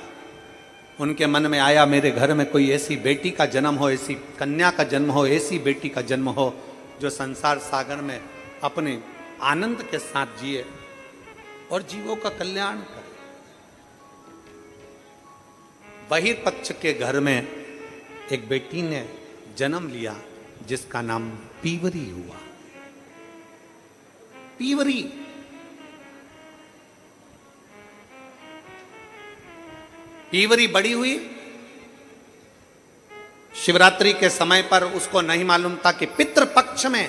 उनके मन में आया मेरे घर में कोई ऐसी बेटी का जन्म हो, ऐसी कन्या का जन्म हो, ऐसी बेटी का जन्म हो जो संसार सागर में अपने आनंद के साथ जिए और जीवों का कल्याण करे। बहिर्पक्ष के घर में एक बेटी ने जन्म लिया जिसका नाम पीवरी हुआ। पीवरी पीवरी बड़ी हुई। शिवरात्रि के समय पर उसको नहीं मालूम था कि पितृपक्ष में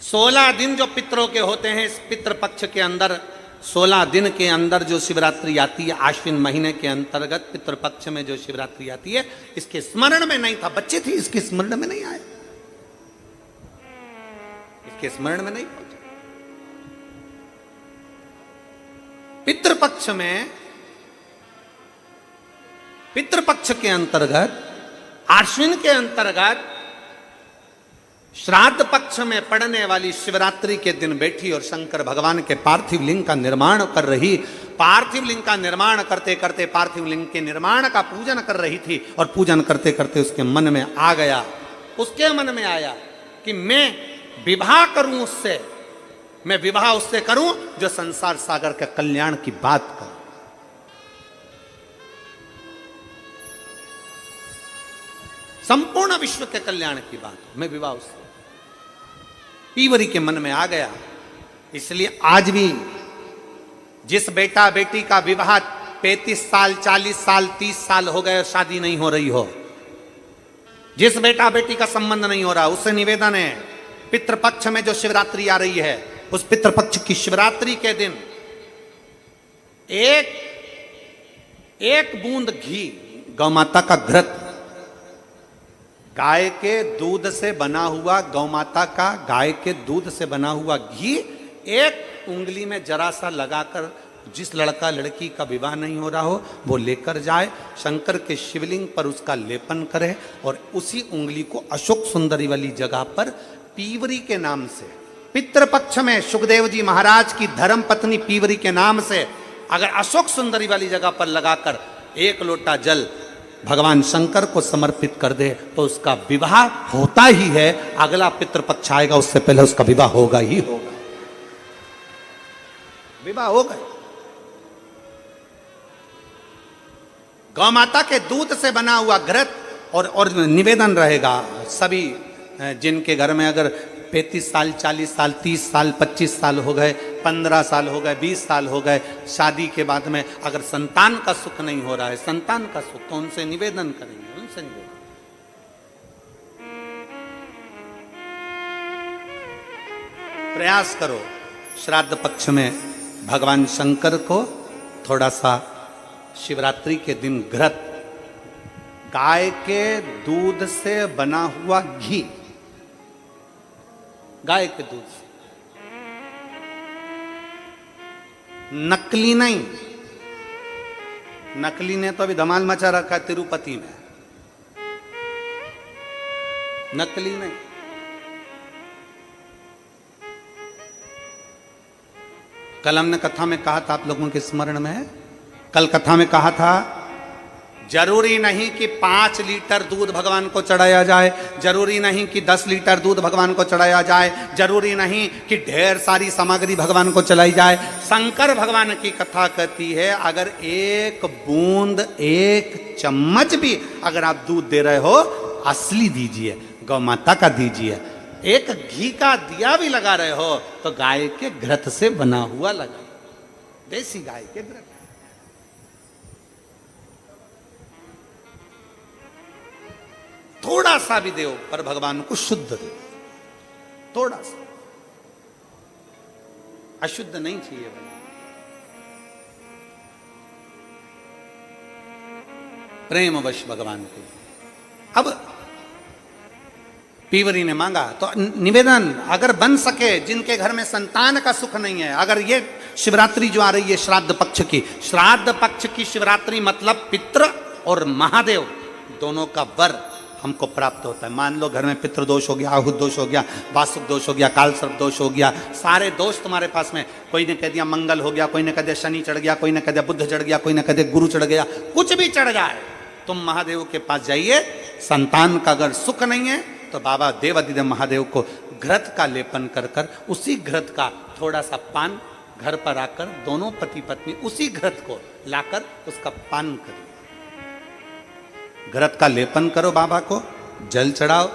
16 दिन जो पितरों के होते हैं, इस पितृपक्ष के अंदर 16 दिन के अंदर जो शिवरात्रि आती है, आश्विन महीने के अंतर्गत पितृपक्ष में जो शिवरात्रि आती है, इसके स्मरण में नहीं था। बच्चे थे, इसके स्मरण में नहीं आए, इसके स्मरण में नहीं पहुंचे। पितृपक्ष में, पितृपक्ष के अंतर्गत, आश्विन के अंतर्गत श्राद्ध पक्ष में पड़ने वाली शिवरात्रि के दिन बैठी और शंकर भगवान के पार्थिव लिंग का निर्माण कर रही। पार्थिव लिंग का निर्माण करते करते पार्थिव लिंग के निर्माण का पूजन कर रही थी और पूजन करते करते उसके मन में आ गया, उसके मन में आया कि मैं विवाह करूं उससे, मैं विवाह उससे करूं जो संसार सागर के कल्याण की बात करे। संपूर्ण विश्व के कल्याण की बात, मैं विवाह उससे। पीवरी के मन में आ गया। इसलिए आज भी जिस बेटा बेटी का विवाह 35 साल 40 साल 30 साल हो गए, शादी नहीं हो रही हो, जिस बेटा बेटी का संबंध नहीं हो रहा, उससे निवेदन है पितृपक्ष में जो शिवरात्रि आ रही है, उस पितृपक्ष की शिवरात्रि के दिन एक बूंद घी, गौ माता का घृत, गाय के दूध से बना हुआ, गौ माता का गाय के दूध से बना हुआ घी एक उंगली में जरा सा लगाकर जिस लड़का लड़की का विवाह नहीं हो रहा हो वो लेकर जाए, शंकर के शिवलिंग पर उसका लेपन करे और उसी उंगली को अशोक सुंदरी वाली जगह पर पीवरी के नाम से, पितृपक्ष में सुखदेव जी महाराज की धर्म पत्नी पीवरी के नाम से अगर अशोक सुंदरी वाली जगह पर लगाकर 1 लोटा जल भगवान शंकर को समर्पित कर दे तो उसका विवाह होता ही है। अगला पितृपक्ष आएगा उससे पहले उसका विवाह होगा ही होगा, विवाह होगा। गौ माता के दूध से बना हुआ घृत और निवेदन रहेगा सभी जिनके घर में अगर 35 साल 40 साल 30 साल 25 साल हो गए, 15 साल हो गए, 20 साल हो गए, शादी के बाद में अगर संतान का सुख नहीं हो रहा है, संतान का सुख, तो उनसे निवेदन करेंगे, उनसे निवेदन। प्रयास करो श्राद्ध पक्ष में भगवान शंकर को थोड़ा सा शिवरात्रि के दिन घृत, गाय के दूध से बना हुआ घी, गाय के दूध से, नकली नहीं। नकली ने तो अभी धमाल मचा रखा है तिरुपति में, नकली नहीं। कल हमने कथा में कहा था, आप लोगों के स्मरण में है, कल कथा में कहा था जरूरी नहीं कि 5 लीटर दूध भगवान को चढ़ाया जाए, जरूरी नहीं कि 10 लीटर दूध भगवान को चढ़ाया जाए, जरूरी नहीं कि ढेर सारी सामग्री भगवान को चलाई जाए। शंकर भगवान की कथा कहती है अगर 1 बूंद 1 चम्मच भी अगर आप दूध दे रहे हो, असली दीजिए, गौ माता का दीजिए। 1 घी का दिया भी लगा रहे हो तो गाय के घृत से बना हुआ लगा, देसी गाय के घृत। थोड़ा सा भी दो पर भगवान को शुद्ध दो, थोड़ा सा, अशुद्ध नहीं चाहिए भाई। प्रेमवश भगवान को। अब पीवरी ने मांगा तो निवेदन, अगर बन सके, जिनके घर में संतान का सुख नहीं है, अगर ये शिवरात्रि जो आ रही है श्राद्ध पक्ष की शिवरात्रि मतलब पितृ और महादेव दोनों का वर हमको प्राप्त होता है। मान लो घर में पितृ दोष हो गया, आहुत दोष हो गया, वासुक दोष हो गया, काल सर्प दोष हो गया, सारे दोष तुम्हारे पास में, कोई ने कह दिया मंगल हो गया, कोई ने कह दिया शनि चढ़ गया, कोई ने कह दिया बुध चढ़ गया, कोई ने कह दिया गुरु चढ़ गया, कुछ भी चढ़ जाए, तुम महादेव के पास जाइए। संतान का अगर सुख नहीं है तो बाबा देवादिदेव महादेव को घृत का लेपन कर कर, उसी घृत का थोड़ा सा पान घर पर आकर दोनों पति पत्नी उसी घृत को लाकर उसका पान करिए। घृत का लेपन करो, बाबा को जल चढ़ाओ।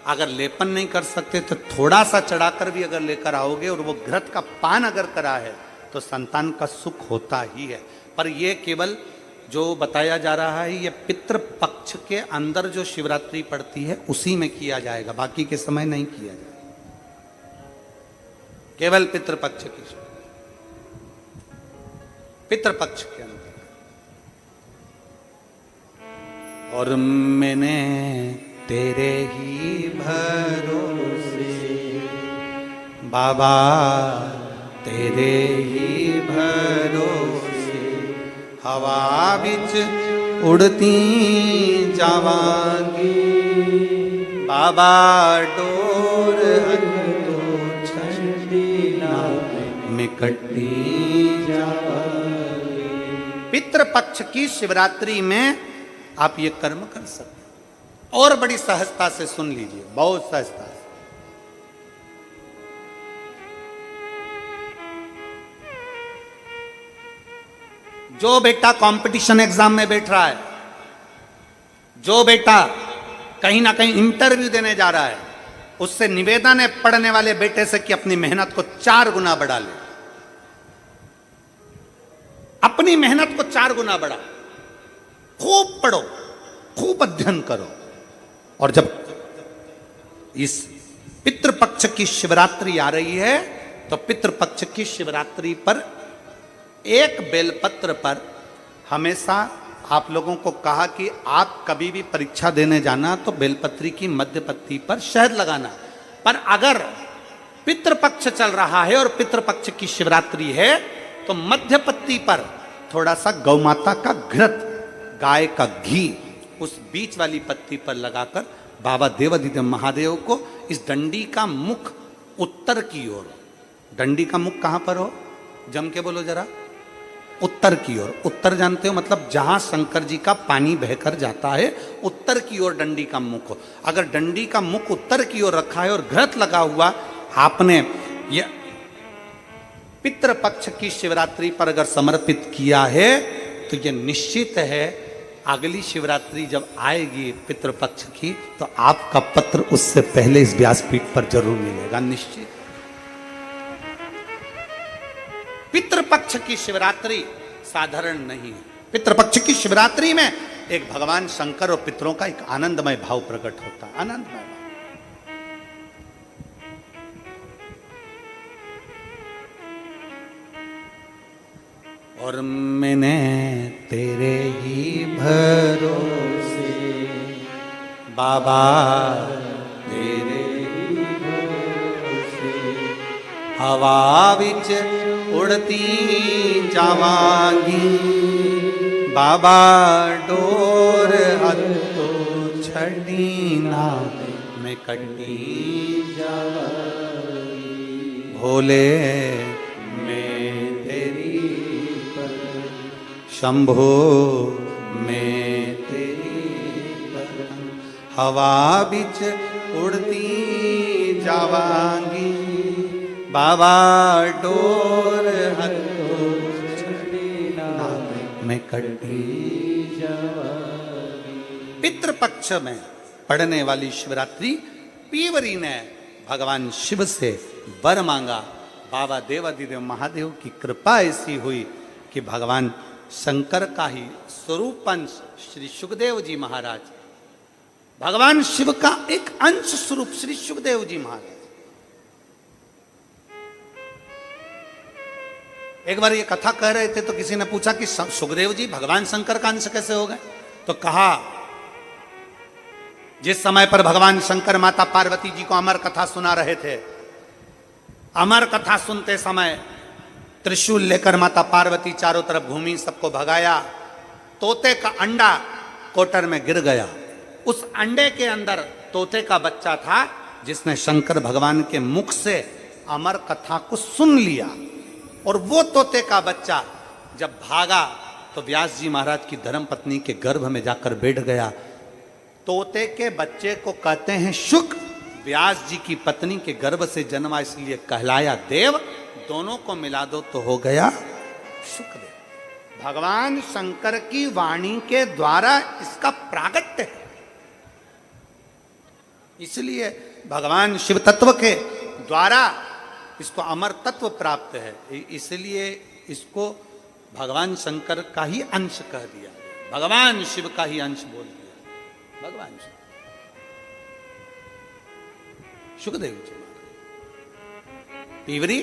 अगर लेपन नहीं कर सकते तो थोड़ा सा चढ़ाकर भी अगर लेकर आओगे और वो घृत का पान अगर करा है तो संतान का सुख होता ही है। पर ये केवल जो बताया जा रहा है ये पितृपक्ष के अंदर जो शिवरात्रि पड़ती है उसी में किया जाएगा, बाकी के समय नहीं किया जाएगा। केवल पितृपक्ष की, पितृपक्ष के अंदर। और मैंने तेरे ही भरोसे बाबा, तेरे ही भरोसे हवा बिच उड़ती जावांगी, बाबा डोर तो छंडीला में कटी जावांगी। पितृपक्ष की शिवरात्रि में आप ये कर्म कर सकते हैं। और बड़ी सहजता से सुन लीजिए, बहुत सहजता से। जो बेटा कंपटीशन एग्जाम में बैठ रहा है, जो बेटा कहीं ना कहीं इंटरव्यू देने जा रहा है, उससे निवेदन है पढ़ने वाले बेटे से कि अपनी मेहनत को 4 गुना बढ़ा ले, अपनी मेहनत को 4 गुना बढ़ा, खूब पढ़ो, खूब अध्ययन करो। और जब इस पितृपक्ष की शिवरात्रि आ रही है तो पितृपक्ष की शिवरात्रि पर एक बेलपत्र पर हमेशा आप लोगों को कहा कि आप कभी भी परीक्षा देने जाना तो बेलपत्री की मध्य पत्ती पर शहद लगाना। पर अगर पितृपक्ष चल रहा है और पितृपक्ष की शिवरात्रि है तो मध्य पत्ती पर थोड़ा सा गौमाता का घृत, गाय का घी उस बीच वाली पत्ती पर लगाकर बाबा देवादिदेव महादेव को इस डंडी का मुख उत्तर की ओर, डंडी का मुख कहां पर हो, जम के बोलो जरा, उत्तर की ओर। उत्तर जानते हो मतलब जहां शंकर जी का पानी बहकर जाता है, उत्तर की ओर डंडी का मुख हो। अगर डंडी का मुख उत्तर की ओर रखा है और घृत लगा हुआ आपने ये पितृपक्ष की शिवरात्रि पर अगर समर्पित किया है तो ये निश्चित है अगली शिवरात्रि जब आएगी पितृपक्ष की तो आपका पत्र उससे पहले इस व्यासपीठ पर जरूर मिलेगा, निश्चित। पितृपक्ष की शिवरात्रि साधारण नहीं है। पितृपक्ष की शिवरात्रि में एक भगवान शंकर और पितरों का एक आनंदमय भाव प्रकट होता है, आनंदमय भाव। और मैंने तेरे ही भरोसे बाबा, तेरे ही भरोसे हवा विच उड़ती जावांगी, बाबा डोर हत्तो छड़ी ना में कटी जावांगी, भोले शंभो में तेरी हवा बिच उड़ती जावांगी, बाबा डोर हत्तो में कटी जावांगी। पितृपक्ष में पड़ने वाली शिवरात्रि पीवरी ने भगवान शिव से वर मांगा। बाबा देवादिदेव महादेव की कृपा ऐसी हुई कि भगवान शंकर का ही स्वरूप अंश श्री सुखदेव जी महाराज भगवान शिव का एक अंश स्वरूप श्री सुखदेव जी महाराज। एक बार ये कथा कह रहे थे तो किसी ने पूछा कि सुखदेव जी भगवान शंकर का अंश कैसे हो गए? तो कहा, जिस समय पर भगवान शंकर माता पार्वती जी को अमर कथा सुना रहे थे, अमर कथा सुनते समय त्रिशूल लेकर माता पार्वती चारों तरफ घूमी, सबको भगाया। तोते का अंडा कोटर में गिर गया। उस अंडे के अंदर तोते का बच्चा था, जिसने शंकर भगवान के मुख से अमर कथा को सुन लिया। और वो तोते का बच्चा जब भागा तो व्यास जी महाराज की धर्मपत्नी के गर्भ में जाकर बैठ गया। तोते के बच्चे को कहते हैं शुक। व्यास जी की पत्नी के गर्भ से जन्मा, इसलिए कहलाया देव। दोनों को मिला दो तो हो गया शुकदेव। भगवान शंकर की वाणी के द्वारा इसका प्रागट्य है। इसलिए भगवान शिव तत्व के द्वारा इसको अमर तत्व प्राप्त है। इसलिए इसको भगवान शंकर का ही अंश कह दिया, भगवान शिव का ही अंश बोल दिया। भगवान शिव सुखदेव जी पीवरी,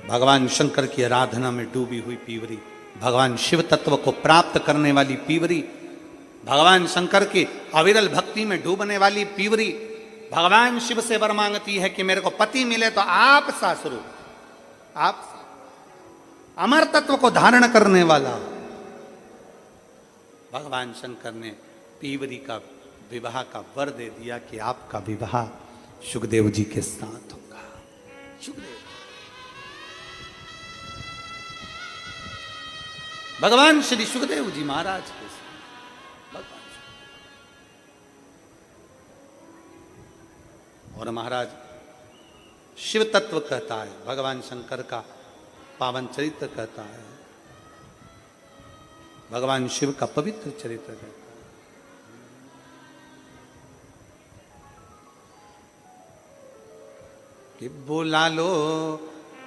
भगवान शंकर की आराधना में डूबी हुई पीवरी, भगवान शिव तत्व को प्राप्त करने वाली पीवरी, भगवान शंकर की अविरल भक्ति में डूबने वाली पीवरी, भगवान शिव से वर मांगती है कि मेरे को पति मिले तो आप सा स्वरूप, आप अमर तत्व को धारण करने वाला। भगवान शंकर ने पीवरी का विवाह का वर दे दिया कि आपका विवाह सुखदेव जी के साथ होगा। सुखदेव भगवान श्री सुखदेव जी महाराज के साथ भगवान। और महाराज शिव तत्व कहता है, भगवान शंकर का पावन चरित्र कहता है, भगवान शिव का पवित्र चरित्र कहता है। कि बुला लो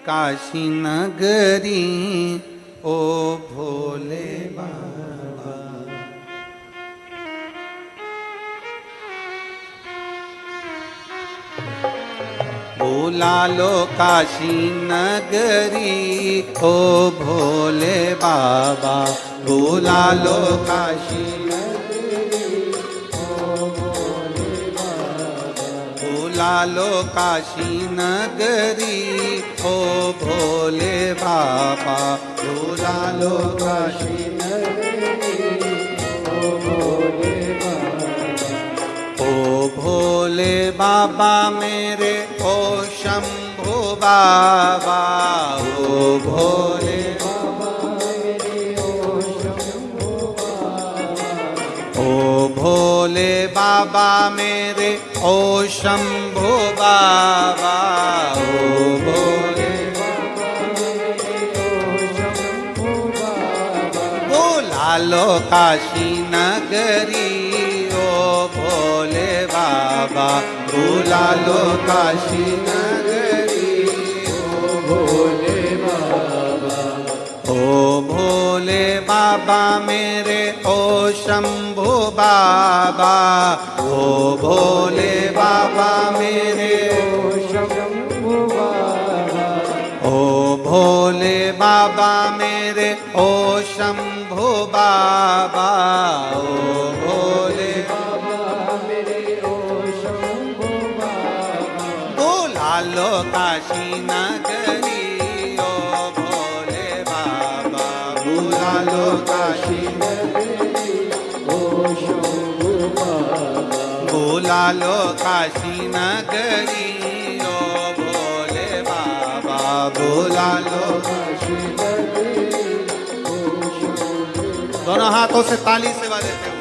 काशी नगरी ओ भोले बाबा, बुला लो काशी नगरी ओ भोले बाबा, बुला लो काशी नगरी ओ भोले बाबा, बुला लो काशी नगरी ओ भोले बाबा, बुला लो काशी नगरी ओ भोले बाबा। ओ भोले बाबा मेरे ओ शंभु बाबा, ओ भोले बाबा मेरे ओ शंभु बाबा, ओ भोले बाबा मेरे ओ शंभु बाबा, ओ भोले बाबा मेरे ओ शंभु बाबा। बुला लो काशी नगरी ओ भोले बाबा, बुला लो काशी नगरी ओ भोले बाबा। ओ भोले बाबा मेरे ओ शंभु बाबा, ओ भोले बाबा मेरे ओ शंभु बाबा, ओ भोले बाबा मेरे ओ शंभु बाबा, ओ भोले बाबा मेरे ओ शंभु बाबा। बुला लो काशी नगरी ओ भोले बाबा, बुला लो काशी नगरी ओ शंभु बाबा, बुला लो काशी नगरी ओ भोले बाबा, बुला लो काशी नगरी ओ शंभु। दोनों हाथों से ताली सेवा देते हुए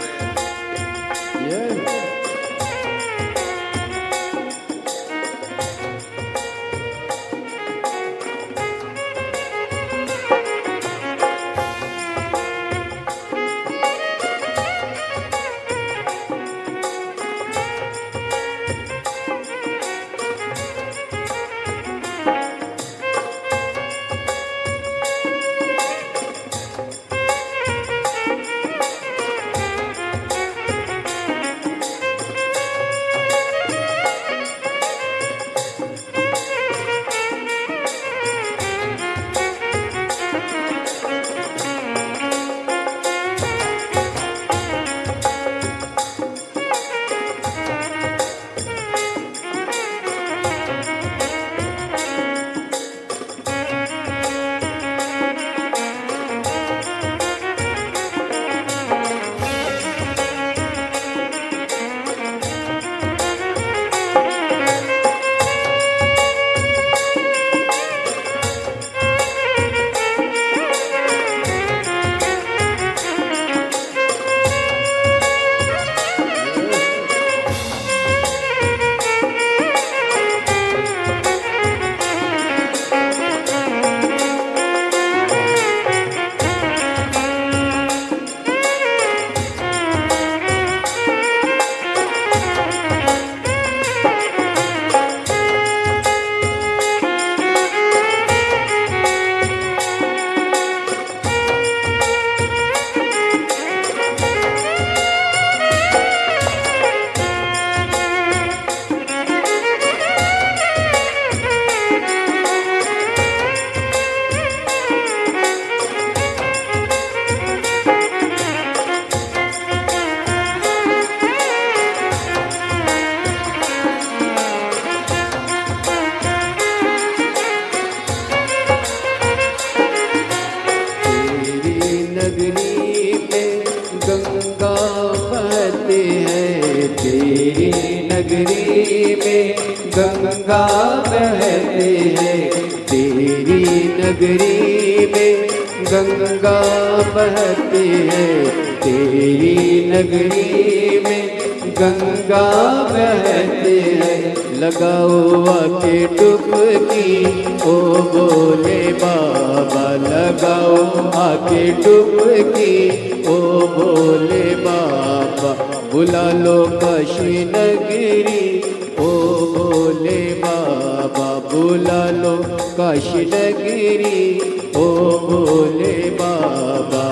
नगरी में गंगा बहती है, तेरी नगरी में गंगा बहती है, तेरी नगरी में गंगा बहती है, तेरी नगरी में गंगा बहती है। लगाओ आके डुबकी ओ भोले बाबा, लगाओ आके डुबकी ओ भोले बाबा, बुला लो काशी नगरी ओ भोले बाबा, बुला लो काशी नगरी ओ भोले बाबा।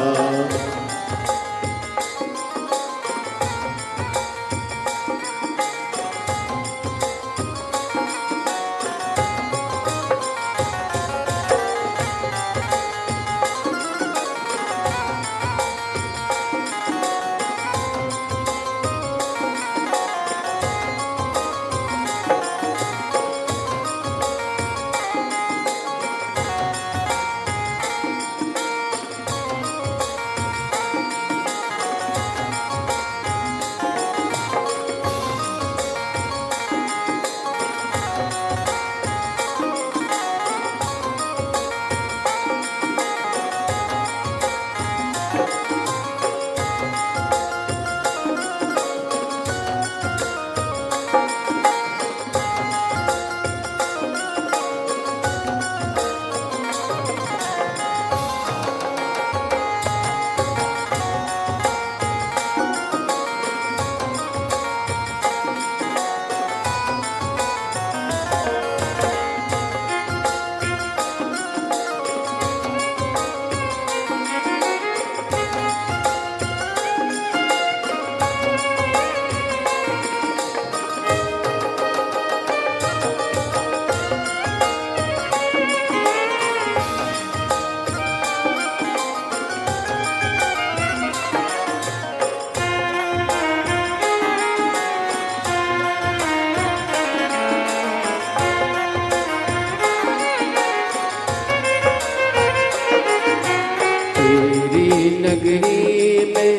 नगरी में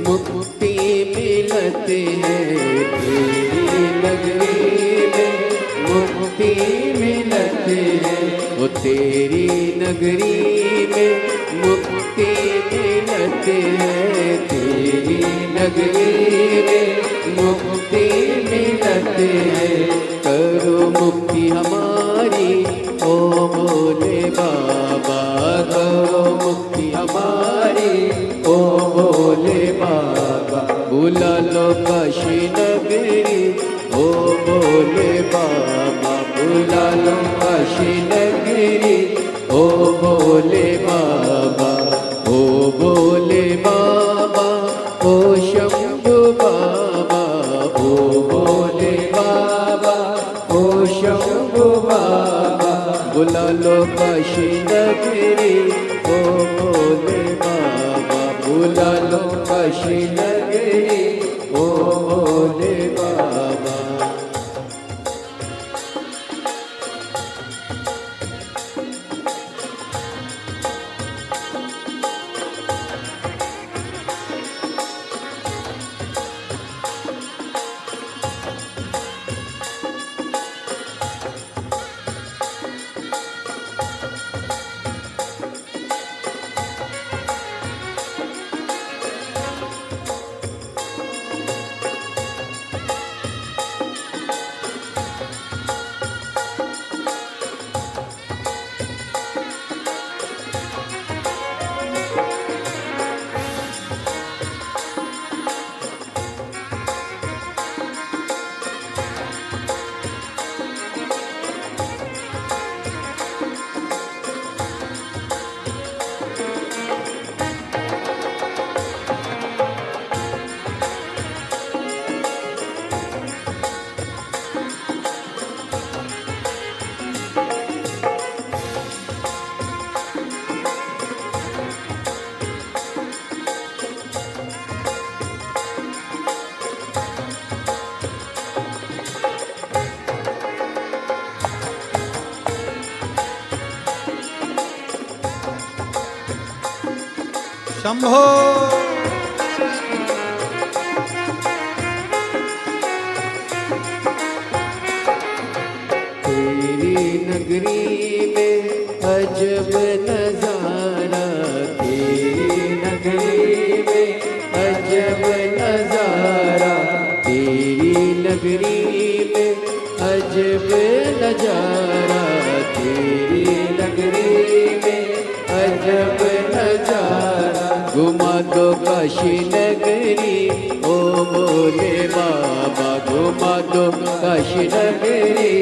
मुक्ति मिलती है, तेरी नगरी में मुक्ति मिलती है, वो तेरी नगरी में मुक्ति मिलती है, तेरी नगरी में मुक्ति मिलती है। करो मुक्ति हमारी ओ भोले बाबा, करो मुक्ति हमारी ओ भोले बाबा, बुला लो काशी नगरी ओ भोले बाबा, बुला लो काशी नगरी ओ भोले बाबा। ओ भोले बाबा ओ शंभु बाबा, ओ भोले बाबा ओ शंभु बाबा, बुला लो काशी नगरी ओ भोले बाबा, बुला लो काशी नगरी ओ भोले बाबा। शंभो। तेरी नगरी में अजब नजारा, तेरी नगरी में अजब नजारा, तेरी नगरी में अजब नजारा, तेरी नगरी में अजब नजारा। घुमा दो काशी नगरी ओ भोले बाबा, घुमा दो काशी नगरी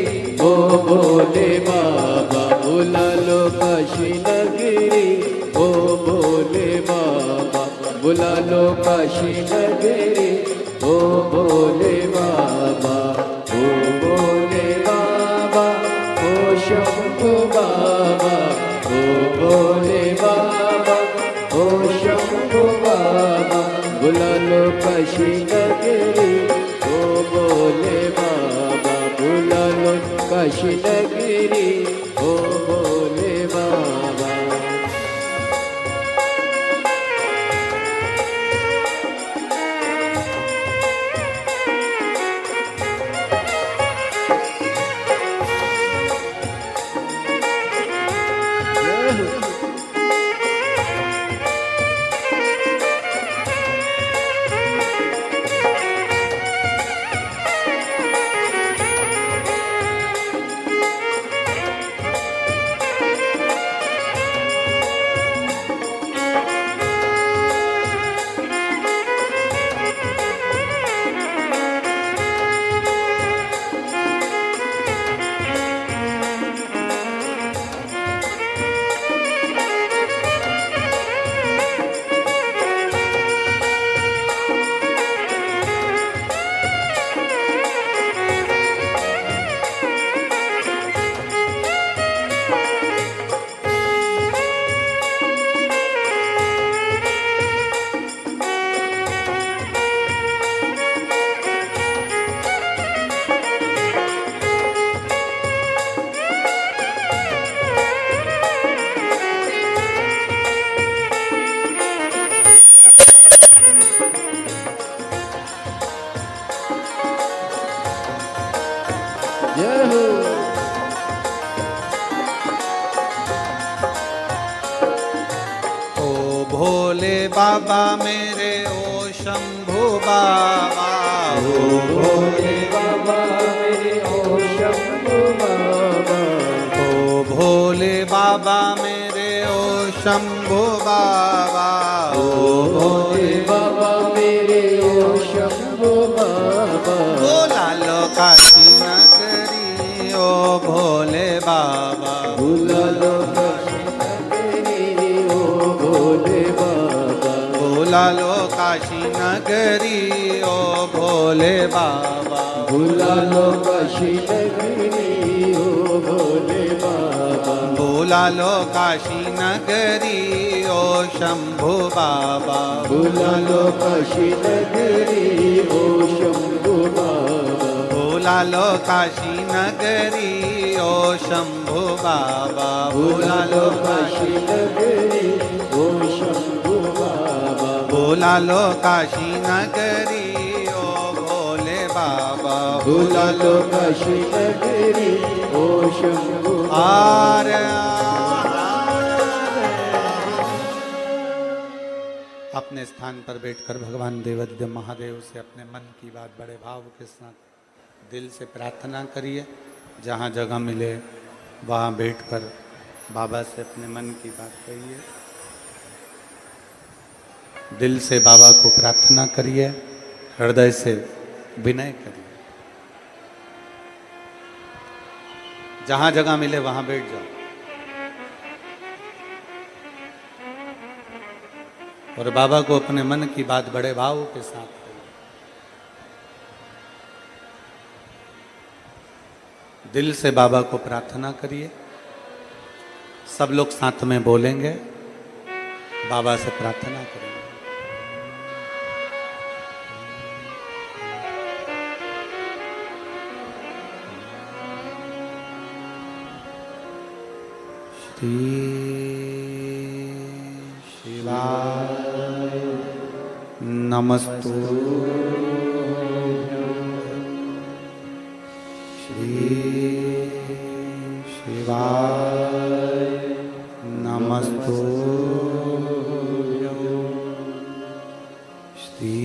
ओ भोले बाबा, बुला लो काशी नगरी ओ भोले बाबा, बुला लो काशी नगरी ओ भोले बाबा। ओ भोले बाबा ओ शंभू बाबा, ओ भोले बाबा ओ शंभू बाबा, बुला लो काशी नगरी ओ भोले बाबा, बुला लो काशी नगरी ओ भोले बाबा। जय हो। ओ भोले बाबा मेरे ओ शंभू बाबा, ओ भोले बाबा मेरे ओ शंभू बाबा, ओ भोले बाबा मेरे ओ शंभू बाबा, ओ भोले बाबा मेरे ओ शंभू बाबा, बुला लो काशी नगरी ओ भोले बाबा, बुला लो काशी नगरी ओ भोले बाबा, बुला लो काशी नगरी ओ भोले बाबा, बुला लो काशी नगरी ओ भोले बाबा, बुला लो काशी नगरी ओ शंभू बाबा, बुला लो काशी नगरी ओ शंभू बाबा, बुला लो काशी नगरी ओ शंभू बाबा, बुला लो काशी नगरी ओ शंभू बाबा, बुला लो काशी नगरी ओ भोले बाबा, बुला लो काशी नगरी ओ शंभू आर्य। अपने स्थान पर बैठकर भगवान देवादिदेव महादेव से अपने मन की बात बड़े भाव के साथ दिल से प्रार्थना करिए। जहाँ जगह मिले वहाँ बैठकर बाबा से अपने मन की बात कहिए। दिल से बाबा को प्रार्थना करिए, हृदय से विनय करिए। जहाँ जगह मिले वहाँ बैठ जाओ और बाबा को अपने मन की बात बड़े भाव के साथ कहिए। दिल से बाबा को प्रार्थना करिए। सब लोग साथ में बोलेंगे, बाबा से प्रार्थना करेंगे। श्री शिवाय नमस्तु श्री शिवाय नमस्तु श्री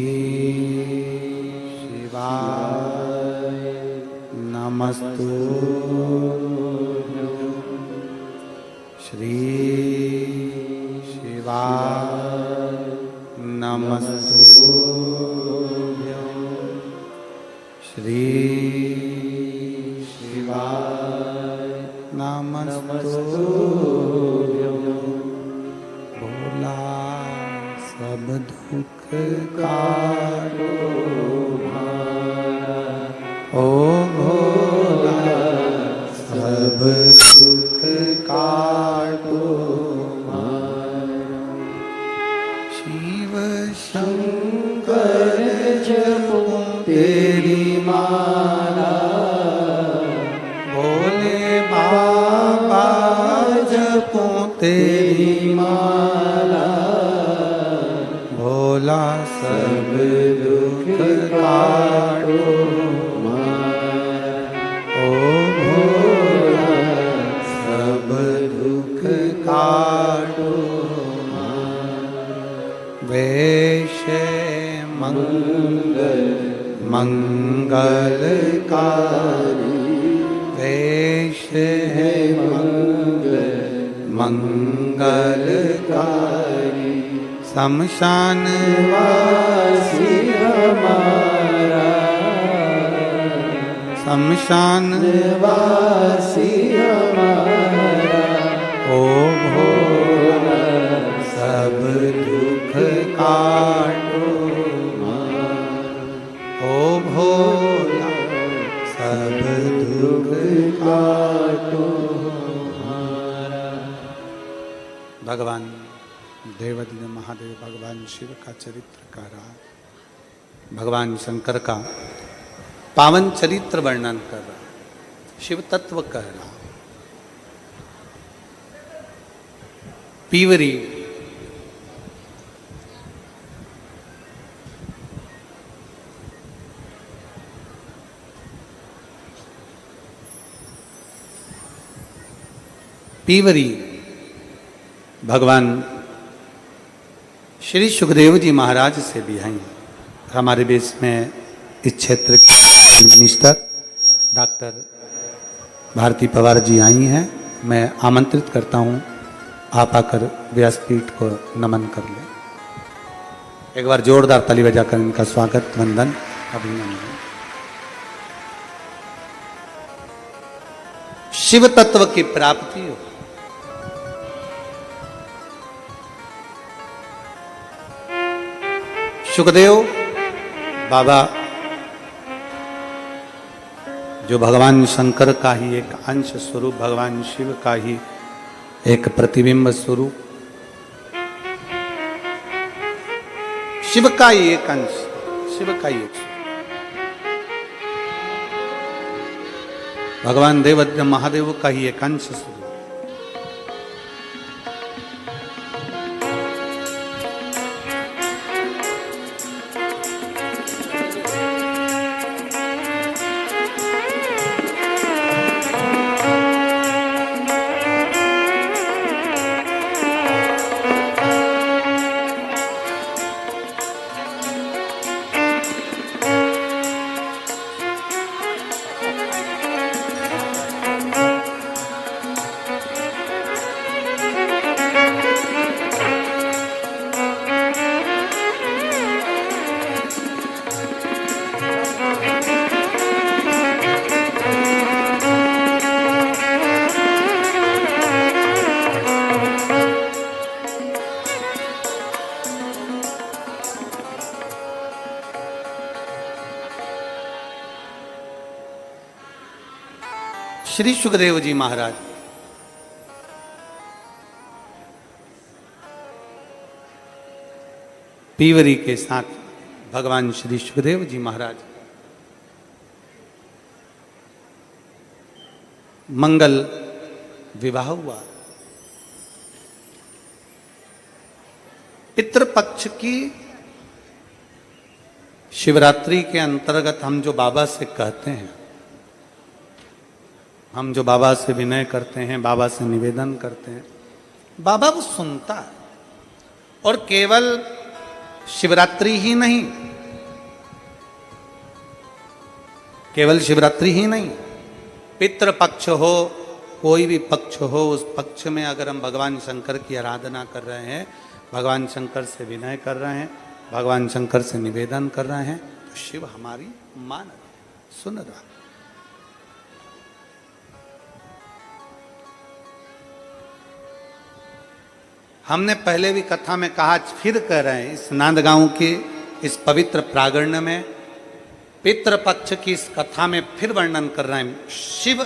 शिवाय नमस्तु श्री शिवाय नमस्तु श्री शिवाय नमस्तु भोला सब दुख काटो ओ भोला सब दुख काटो शिव शंकर जपो तेरी माला भोले बाबा जपो तेरी माला भोला सब दुख काटो ओ भोला सब दुख काटो वैश्य मंगलकारी वैश्य मंगलकारी शमशान वासी हमारा शमशान वासी हमारा ओ भोला सब दुख काटो ओ भोला सब दुख काटो भगवान देवादिदेव महादेव भगवान शिव का चरित्र कह रहा भगवान शंकर का पावन चरित्र वर्णन कर रहा शिव तत्व कह रहा पीवरी पीवरी भगवान श्री सुखदेव जी महाराज से भी हैं। हमारे बीच में इस क्षेत्र के मिनिस्टर डॉक्टर भारती पवार जी आई हैं। मैं आमंत्रित करता हूं आप आकर व्यासपीठ को नमन कर लें। एक बार जोरदार ताली बजाकर इनका स्वागत वंदन अभिनंदन। शिव तत्व की प्राप्ति हो सुखदेव बाबा जो भगवान शंकर का ही एक अंश स्वरूप भगवान शिव का ही एक प्रतिबिंब स्वरूप शिव का ही एक अंश शिव का ही एक भगवान देवादिदेव महादेव का ही एक अंश स्वरूप श्री सुखदेव जी महाराज पीवरी के साथ भगवान श्री सुखदेव जी महाराज मंगल विवाह हुआ। पितृपक्ष की शिवरात्रि के अंतर्गत हम जो बाबा से कहते हैं, हम जो बाबा से विनय करते हैं, बाबा से निवेदन करते हैं, बाबा वो सुनता है। और केवल शिवरात्रि ही नहीं, केवल शिवरात्रि ही नहीं, पितृपक्ष हो, कोई भी पक्ष हो, उस पक्ष में अगर हम भगवान शंकर की आराधना कर रहे हैं, भगवान शंकर से विनय कर रहे हैं, भगवान शंकर से निवेदन कर रहे हैं, तो शिव हमारी मान रहा है, सुन रहा है। हमने पहले भी कथा में कहा, फिर कह रहे हैं, इस नांदगांव के इस पवित्र प्रांगण में पितृपक्ष की इस कथा में फिर वर्णन कर रहे हैं। शिव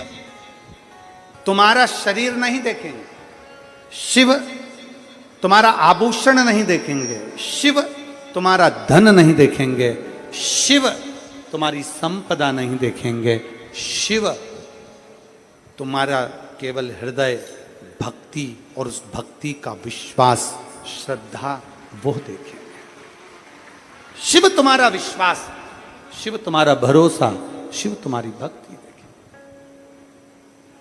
तुम्हारा शरीर नहीं देखेंगे, शिव तुम्हारा आभूषण नहीं देखेंगे, शिव तुम्हारा धन नहीं देखेंगे, शिव तुम्हारी संपदा नहीं देखेंगे, शिव तुम्हारा केवल हृदय भक्ति और उस भक्ति का विश्वास, श्रद्धा, वो देखेंगे। शिव तुम्हारा विश्वास, शिव तुम्हारा भरोसा, शिव तुम्हारी भक्ति देखेंगे।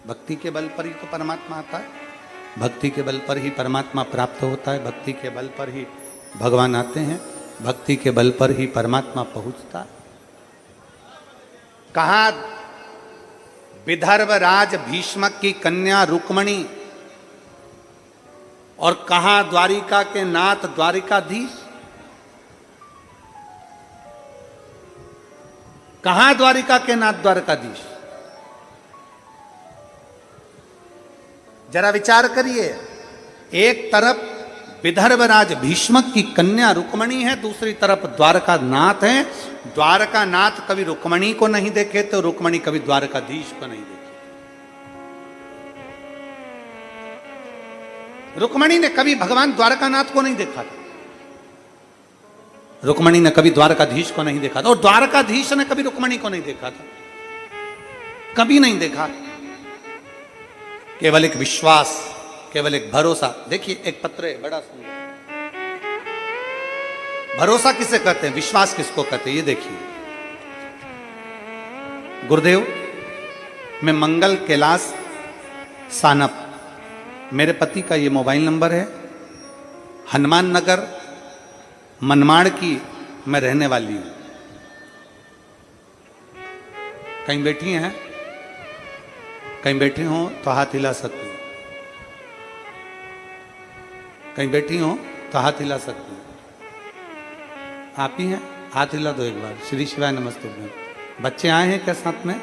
भक्ति के बल पर ही तो परमात्मा आता है, भक्ति के बल पर ही परमात्मा प्राप्त होता है, भक्ति के बल पर ही भगवान आते हैं, भक्ति के बल पर ही परमात्मा पहुंचता है। कहा विदर्भ राज भीष्मक की कन्या रुक्मणी, और कहा द्वारिका के नाथ द्वारिकाधीश, कहां द्वारिका के नाथ द्वारकाधीश, जरा विचार करिए। एक तरफ विदर्भ राज भीष्मक की कन्या रुक्मणी है, दूसरी तरफ द्वारका नाथ है। द्वारका नाथ कभी रुक्मणी को नहीं देखे तो रुक्मणी कभी द्वारकाधीश को नहीं देखे। रुक्मणी ने कभी भगवान द्वारकानाथ को नहीं देखा था, रुक्मणी ने कभी द्वारकाधीश को नहीं देखा था, और द्वारकाधीश ने कभी रुक्मणी को नहीं देखा था, कभी नहीं देखा। केवल एक विश्वास, केवल एक भरोसा। देखिए एक पत्र है बड़ा सुंदर। भरोसा किसे कहते हैं, विश्वास किसको कहते हैं, ये देखिए। गुरुदेव, मैं मंगल कैलाश सानप, मेरे पति का ये मोबाइल नंबर है, हनुमान नगर मनमाड़ की मैं रहने वाली हूं। कहीं बैठी हैं, कहीं बैठी हो तो हाथ हिला सकती हूं, कहीं बैठी हो तो हाथ हिला सकती हूं। आप ही हैं, हाथ हिला दो एक बार। श्री शिवाय नमस्ते। बच्चे आए हैं क्या साथ में?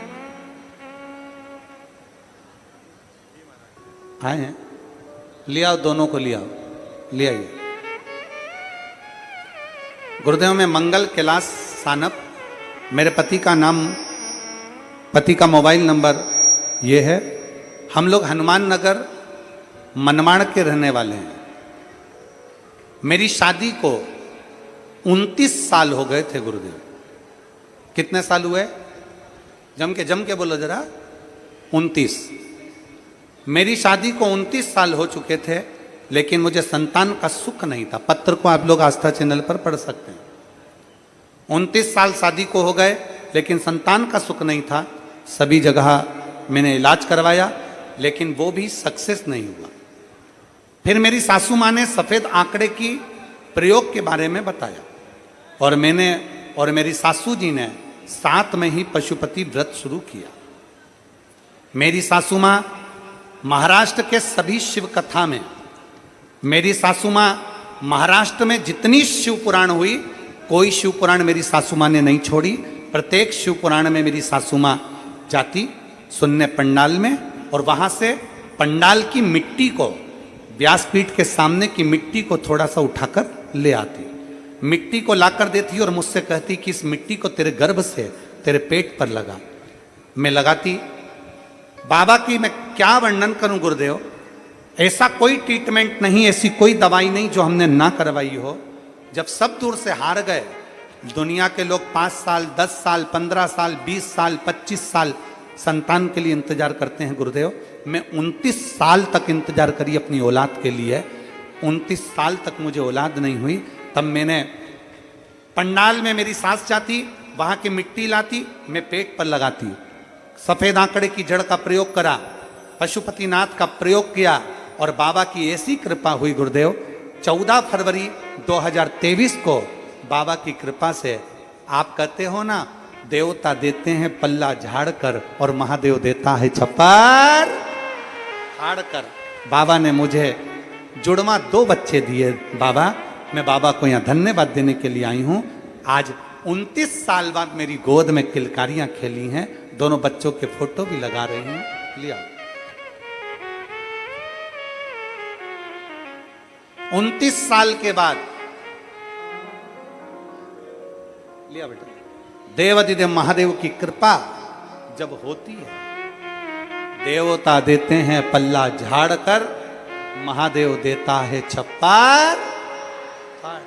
आए हैं, ले आओ, दोनों को ले आओ, ले आइए। गुरुदेव में मंगल कैलाश सानप, मेरे पति का नाम, पति का मोबाइल नंबर ये है। हम लोग हनुमान नगर मनमाड़ के रहने वाले हैं। मेरी शादी को 29 साल हो गए थे गुरुदेव। कितने साल हुए? जम के बोलो जरा। 29। मेरी शादी को 29 साल हो चुके थे, लेकिन मुझे संतान का सुख नहीं था। पत्र को आप लोग आस्था चैनल पर पढ़ सकते हैं। 29 साल शादी को हो गए, लेकिन संतान का सुख नहीं था। सभी जगह मैंने इलाज करवाया, लेकिन वो भी सक्सेस नहीं हुआ। फिर मेरी सासू माँ ने सफेद आंकड़े की प्रयोग के बारे में बताया, और मैंने और मेरी सासू जी ने साथ में ही पशुपति व्रत शुरू किया। मेरी सासू माँ महाराष्ट्र के सभी शिव कथा में, मेरी सासू माँ महाराष्ट्र में जितनी शिव पुराण हुई, कोई शिव पुराण मेरी सासू माँ ने नहीं छोड़ी। प्रत्येक शिव पुराण में मेरी सासू माँ जाती सुनने पंडाल में, और वहाँ से पंडाल की मिट्टी को, व्यासपीठ के सामने की मिट्टी को थोड़ा सा उठाकर ले आती, मिट्टी को लाकर देती और मुझसे कहती कि इस मिट्टी को तेरे गर्भ से तेरे पेट पर लगा। मैं लगाती। बाबा की मैं क्या वर्णन करूं गुरुदेव, ऐसा कोई ट्रीटमेंट नहीं, ऐसी कोई दवाई नहीं जो हमने ना करवाई हो। जब सब दूर से हार गए, दुनिया के लोग 5 साल, 10 साल, 15 साल, 20 साल, 25 साल संतान के लिए इंतजार करते हैं गुरुदेव। मैं 29 साल तक इंतजार करी अपनी औलाद के लिए। 29 साल तक मुझे औलाद नहीं हुई। तब मैंने पंडाल में मेरी सास जाती, वहां की मिट्टी लाती, मैं पेट पर लगाती, सफेद आंकड़े की जड़ का प्रयोग करा, पशुपतिनाथ का प्रयोग किया और बाबा की ऐसी कृपा हुई गुरुदेव, 14 फरवरी 2023 को बाबा की कृपा से, आप कहते हो ना देवता देते हैं पल्ला झाड़ कर और महादेव देता है छप्पर फाड़ कर। बाबा ने मुझे जुड़वा 2 बच्चे दिए। बाबा, मैं बाबा को यहाँ धन्यवाद देने के लिए आई हूँ। आज 29 साल बाद मेरी गोद में किलकारियां खेली हैं। दोनों बच्चों के फोटो भी लगा रही हूँ, लिया। 29 साल के बाद लिया बेटा। देवाधिदेव महादेव की कृपा जब होती है, देवता देते हैं पल्ला झाड़ कर, महादेव देता है छप्पर फाड़।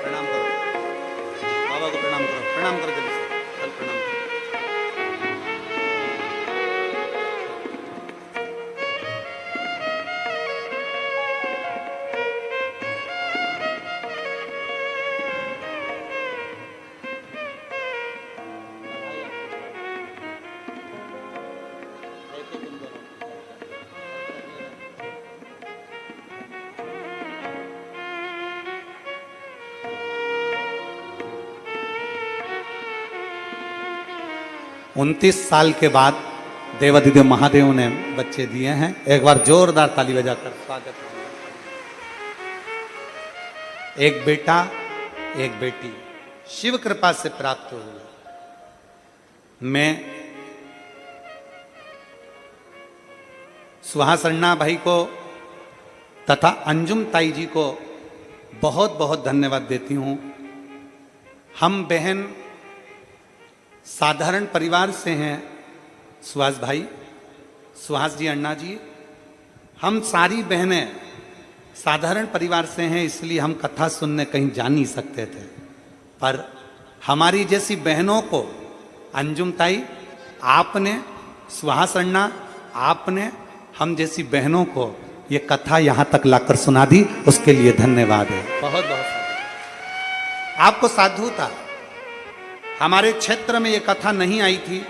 प्रणाम करो बाबा को, प्रणाम करो, प्रणाम करो जल्दी से, चल प्रणाम करो। उनतीस साल के बाद देवाधिदेव महादेव ने बच्चे दिए हैं। एक बार जोरदार ताली बजाकर स्वागत। एक बेटा, एक बेटी शिव कृपा से प्राप्त हुए। मैं सुहास अन्ना भाई को तथा अंजुम ताई जी को बहुत बहुत धन्यवाद देती हूं। हम बहन साधारण परिवार से हैं। सुहास भाई, सुहास जी, अन्ना जी, हम सारी बहनें साधारण परिवार से हैं, इसलिए हम कथा सुनने कहीं जा नहीं सकते थे। पर हमारी जैसी बहनों को अंजुम ताई आपने, सुहास अन्ना आपने हम जैसी बहनों को ये कथा यहां तक लाकर सुना दी, उसके लिए धन्यवाद है। बहुत बहुत साधु। आपको साधुता, हमारे क्षेत्र में ये कथा नहीं आई थी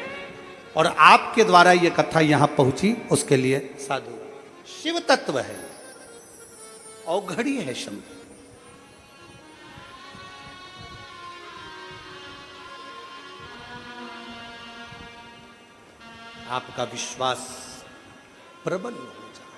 और आपके द्वारा ये कथा यहां पहुंची, उसके लिए साधु। शिव तत्व है, औघड़ी है शंभु। आपका विश्वास प्रबल हो जाए।